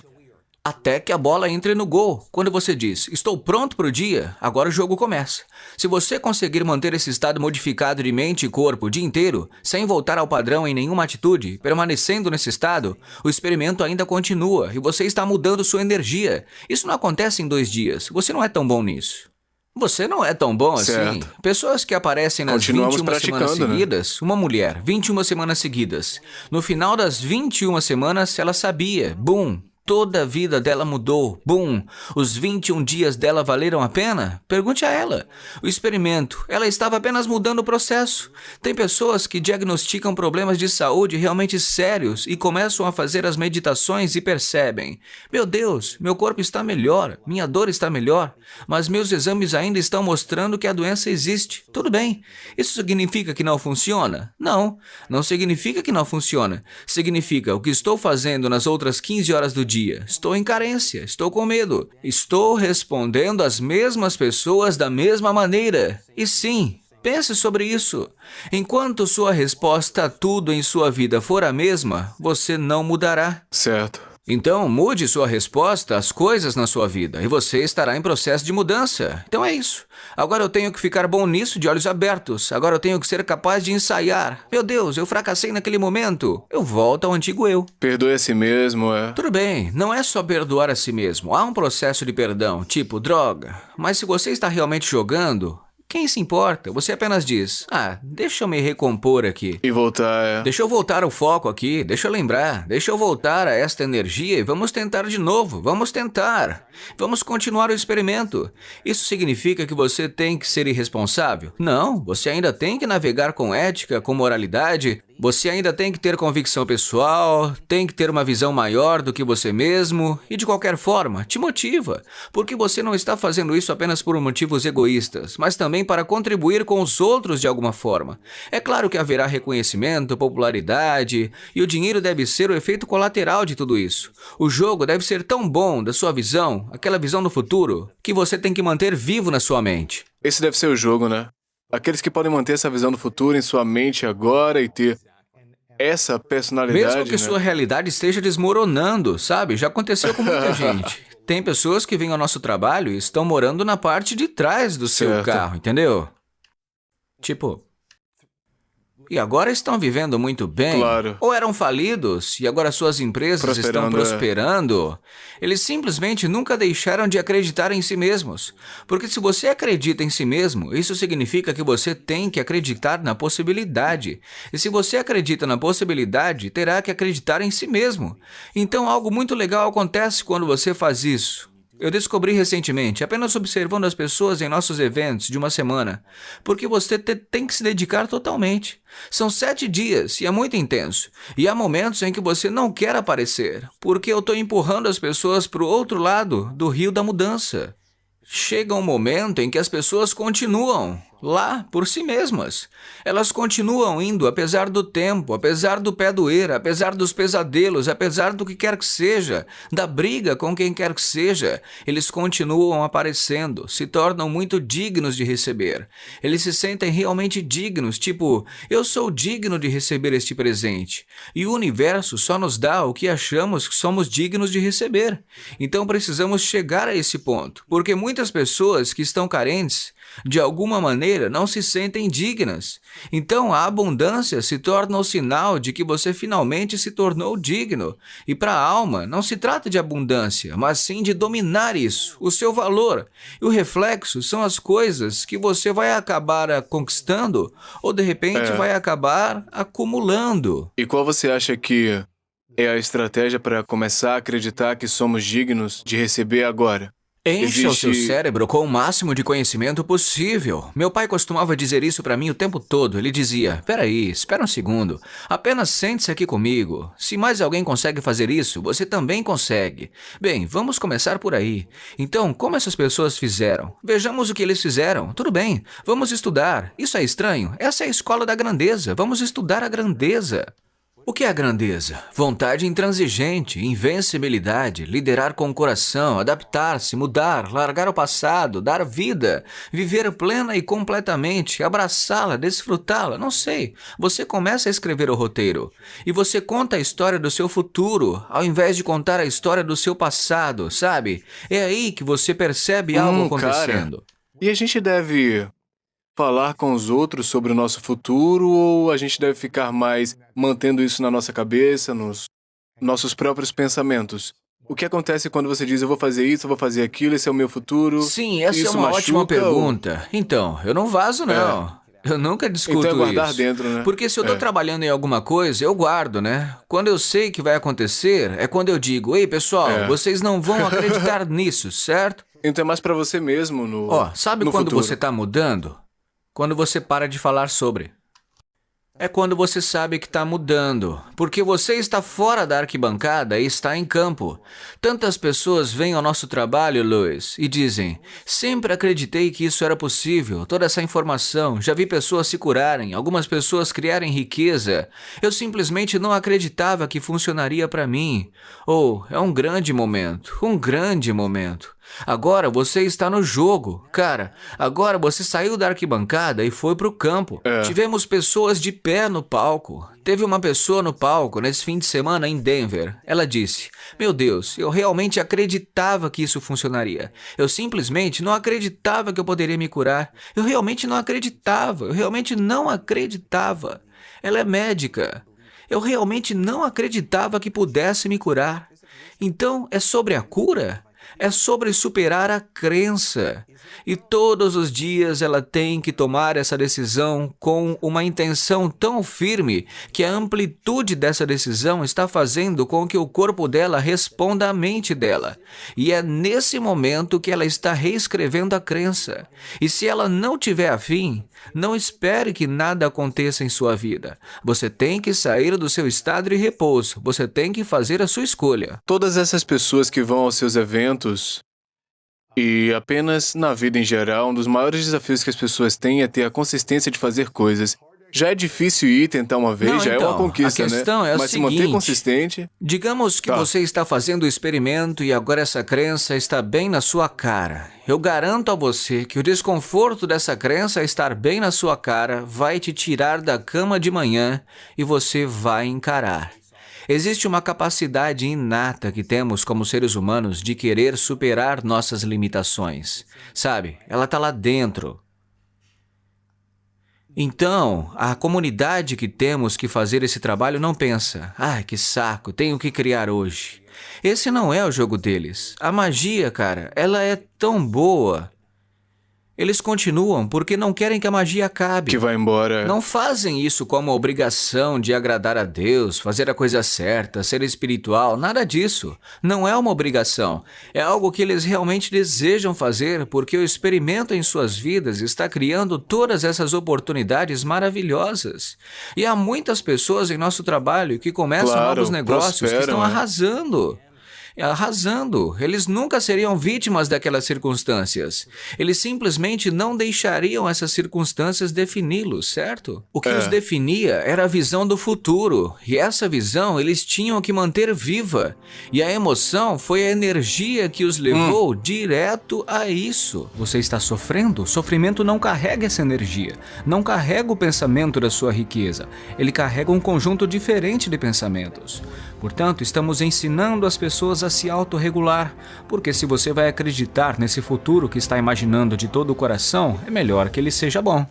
Até que a bola entre no gol. Quando você diz, estou pronto para o dia, agora o jogo começa. Se você conseguir manter esse estado modificado de mente e corpo o dia inteiro, sem voltar ao padrão em nenhuma atitude, permanecendo nesse estado, o experimento ainda continua e você está mudando sua energia. Isso não acontece em 2 dias. Você não é tão bom nisso. Você não é tão bom assim. Certo. Pessoas que aparecem nas Continuamos 21 semanas praticando, né? seguidas, uma mulher, 21 semanas seguidas. No final das 21 semanas, ela sabia, bum, toda a vida dela mudou, bum. Os 21 dias dela valeram a pena? Pergunte a ela. O experimento, ela estava apenas mudando o processo. Tem pessoas que diagnosticam problemas de saúde realmente sérios e começam a fazer as meditações e percebem: meu Deus, meu corpo está melhor, minha dor está melhor, mas meus exames ainda estão mostrando que a doença existe. Tudo bem. Isso significa que não funciona? Não, não significa que não funciona. Significa o que estou fazendo nas outras 15 horas do dia. Estou em carência, estou com medo. Estou respondendo às mesmas pessoas da mesma maneira. E sim, pense sobre isso. Enquanto sua resposta a tudo em sua vida for a mesma, você não mudará. Certo. Então, mude sua resposta às coisas na sua vida e você estará em processo de mudança. Então é isso. Agora eu tenho que ficar bom nisso de olhos abertos. Agora eu tenho que ser capaz de ensaiar. Meu Deus, eu fracassei naquele momento. Eu volto ao antigo eu. Perdoe a si mesmo, é. Tudo bem, não é só perdoar a si mesmo. Há um processo de perdão, tipo droga. Mas se você está realmente jogando, quem se importa? Você apenas diz: deixa eu me recompor aqui. E voltar, é. Deixa eu voltar o foco aqui, deixa eu lembrar, deixa eu voltar a esta energia e vamos tentar de novo, vamos tentar. Vamos continuar o experimento. Isso significa que você tem que ser irresponsável? Não, você ainda tem que navegar com ética, com moralidade. Você ainda tem que ter convicção pessoal, tem que ter uma visão maior do que você mesmo e, de qualquer forma, te motiva, porque você não está fazendo isso apenas por motivos egoístas, mas também para contribuir com os outros de alguma forma. É claro que haverá reconhecimento, popularidade e o dinheiro deve ser o efeito colateral de tudo isso. O jogo deve ser tão bom da sua visão, aquela visão do futuro, que você tem que manter vivo na sua mente. Esse deve ser o jogo, né? Aqueles que podem manter essa visão do futuro em sua mente agora e ter essa personalidade, Mesmo que né? sua realidade esteja desmoronando, sabe? Já aconteceu com muita gente. Tem pessoas que vêm ao nosso trabalho e estão morando na parte de trás do seu Certo. carro, entendeu? Tipo... E agora estão vivendo muito bem. Claro. Ou eram falidos e agora suas empresas estão prosperando. Eles simplesmente nunca deixaram de acreditar em si mesmos. Porque se você acredita em si mesmo, isso significa que você tem que acreditar na possibilidade. E se você acredita na possibilidade, terá que acreditar em si mesmo. Então algo muito legal acontece quando você faz isso. Eu descobri recentemente, apenas observando as pessoas em nossos eventos de uma semana, porque você tem que se dedicar totalmente. São 7 dias e é muito intenso. E há momentos em que você não quer aparecer, porque eu estou empurrando as pessoas para o outro lado do rio da mudança. Chega um momento em que as pessoas continuam lá por si mesmas. Elas continuam indo apesar do tempo, apesar do pé doer, apesar dos pesadelos, apesar do que quer que seja, da briga com quem quer que seja. Eles continuam aparecendo, se tornam muito dignos de receber. Eles se sentem realmente dignos, tipo, eu sou digno de receber este presente. E o universo só nos dá o que achamos que somos dignos de receber. Então precisamos chegar a esse ponto, porque muitas pessoas que estão carentes, de alguma maneira, não se sentem dignas. Então, a abundância se torna o sinal de que você finalmente se tornou digno. E para a alma, não se trata de abundância, mas sim de dominar isso, o seu valor. E o reflexo são as coisas que você vai acabar conquistando ou, de repente, vai acabar acumulando. E qual você acha que é a estratégia para começar a acreditar que somos dignos de receber agora? Encha o seu cérebro com o máximo de conhecimento possível. Meu pai costumava dizer isso para mim o tempo todo. Ele dizia, peraí, espera um segundo. Apenas sente-se aqui comigo. Se mais alguém consegue fazer isso, você também consegue. Bem, vamos começar por aí. Então, como essas pessoas fizeram? Vejamos o que eles fizeram. Tudo bem, vamos estudar. Isso é estranho? Essa é a escola da grandeza. Vamos estudar a grandeza. O que é a grandeza? Vontade intransigente, invencibilidade, liderar com o coração, adaptar-se, mudar, largar o passado, dar vida, viver plena e completamente, abraçá-la, desfrutá-la, não sei. Você começa a escrever o roteiro e você conta a história do seu futuro, ao invés de contar a história do seu passado, sabe? É aí que você percebe algo acontecendo. Cara, e a gente deve falar com os outros sobre o nosso futuro ou a gente deve ficar mais mantendo isso na nossa cabeça, nos nossos próprios pensamentos? O que acontece quando você diz, eu vou fazer isso, eu vou fazer aquilo, esse é o meu futuro? Sim, essa isso é uma ótima pergunta. Ou... Então, eu não vazo, não. Eu nunca discuto então é guardar isso. dentro, né? Porque se eu estou trabalhando em alguma coisa, eu guardo, né? Quando eu sei que vai acontecer, é quando eu digo, ei, pessoal, vocês não vão acreditar nisso, certo? Então é mais pra você mesmo no sabe no quando futuro. você está mudando? Quando você para de falar sobre. É quando você sabe que está mudando, porque você está fora da arquibancada e está em campo. Tantas pessoas vêm ao nosso trabalho, Luiz, e dizem, sempre acreditei que isso era possível, toda essa informação, já vi pessoas se curarem, algumas pessoas criarem riqueza. Eu simplesmente não acreditava que funcionaria para mim. Ou, é um grande momento, um grande momento. Agora você está no jogo. Cara, agora você saiu da arquibancada e foi pro campo. Tivemos pessoas de pé no palco. Teve uma pessoa no palco nesse fim de semana em Denver. Ela disse, meu Deus, eu realmente acreditava que isso funcionaria. Eu simplesmente não acreditava que eu poderia me curar. Eu realmente não acreditava. Eu realmente não acreditava. Ela é médica. Eu realmente não acreditava que pudesse me curar. Então, é sobre a cura? É sobre superar a crença. E todos os dias ela tem que tomar essa decisão com uma intenção tão firme que a amplitude dessa decisão está fazendo com que o corpo dela responda à mente dela. E é nesse momento que ela está reescrevendo a crença. E se ela não tiver afim, não espere que nada aconteça em sua vida. Você tem que sair do seu estado de repouso. Você tem que fazer a sua escolha. Todas essas pessoas que vão aos seus eventos e apenas na vida em geral, um dos maiores desafios que as pessoas têm é ter a consistência de fazer coisas. Já é difícil ir tentar uma vez, Não, já é uma conquista, a questão né? é o Mas se seguinte, manter consistente... digamos que você está fazendo o experimento e agora essa crença está bem na sua cara. Eu garanto a você que o desconforto dessa crença estar bem na sua cara vai te tirar da cama de manhã e você vai encarar. Existe uma capacidade inata que temos como seres humanos de querer superar nossas limitações. Sabe, ela está lá dentro. Então, a comunidade que temos que fazer esse trabalho não pensa, que saco, tenho que criar hoje. Esse não é o jogo deles. A magia, cara, ela é tão boa. Eles continuam porque não querem que a magia acabe. Que vai embora. Não fazem isso como obrigação de agradar a Deus, fazer a coisa certa, ser espiritual, nada disso. Não é uma obrigação. É algo que eles realmente desejam fazer porque o experimento em suas vidas está criando todas essas oportunidades maravilhosas. E há muitas pessoas em nosso trabalho que começam novos negócios que estão arrasando. Eles nunca seriam vítimas daquelas circunstâncias. Eles simplesmente não deixariam essas circunstâncias defini-los, certo? O que os definia era a visão do futuro, e essa visão eles tinham que manter viva. E a emoção foi a energia que os levou direto a isso. Você está sofrendo? O sofrimento não carrega essa energia, não carrega o pensamento da sua riqueza. Ele carrega um conjunto diferente de pensamentos. Portanto, estamos ensinando as pessoas a se autorregular, porque se você vai acreditar nesse futuro que está imaginando de todo o coração, é melhor que ele seja bom.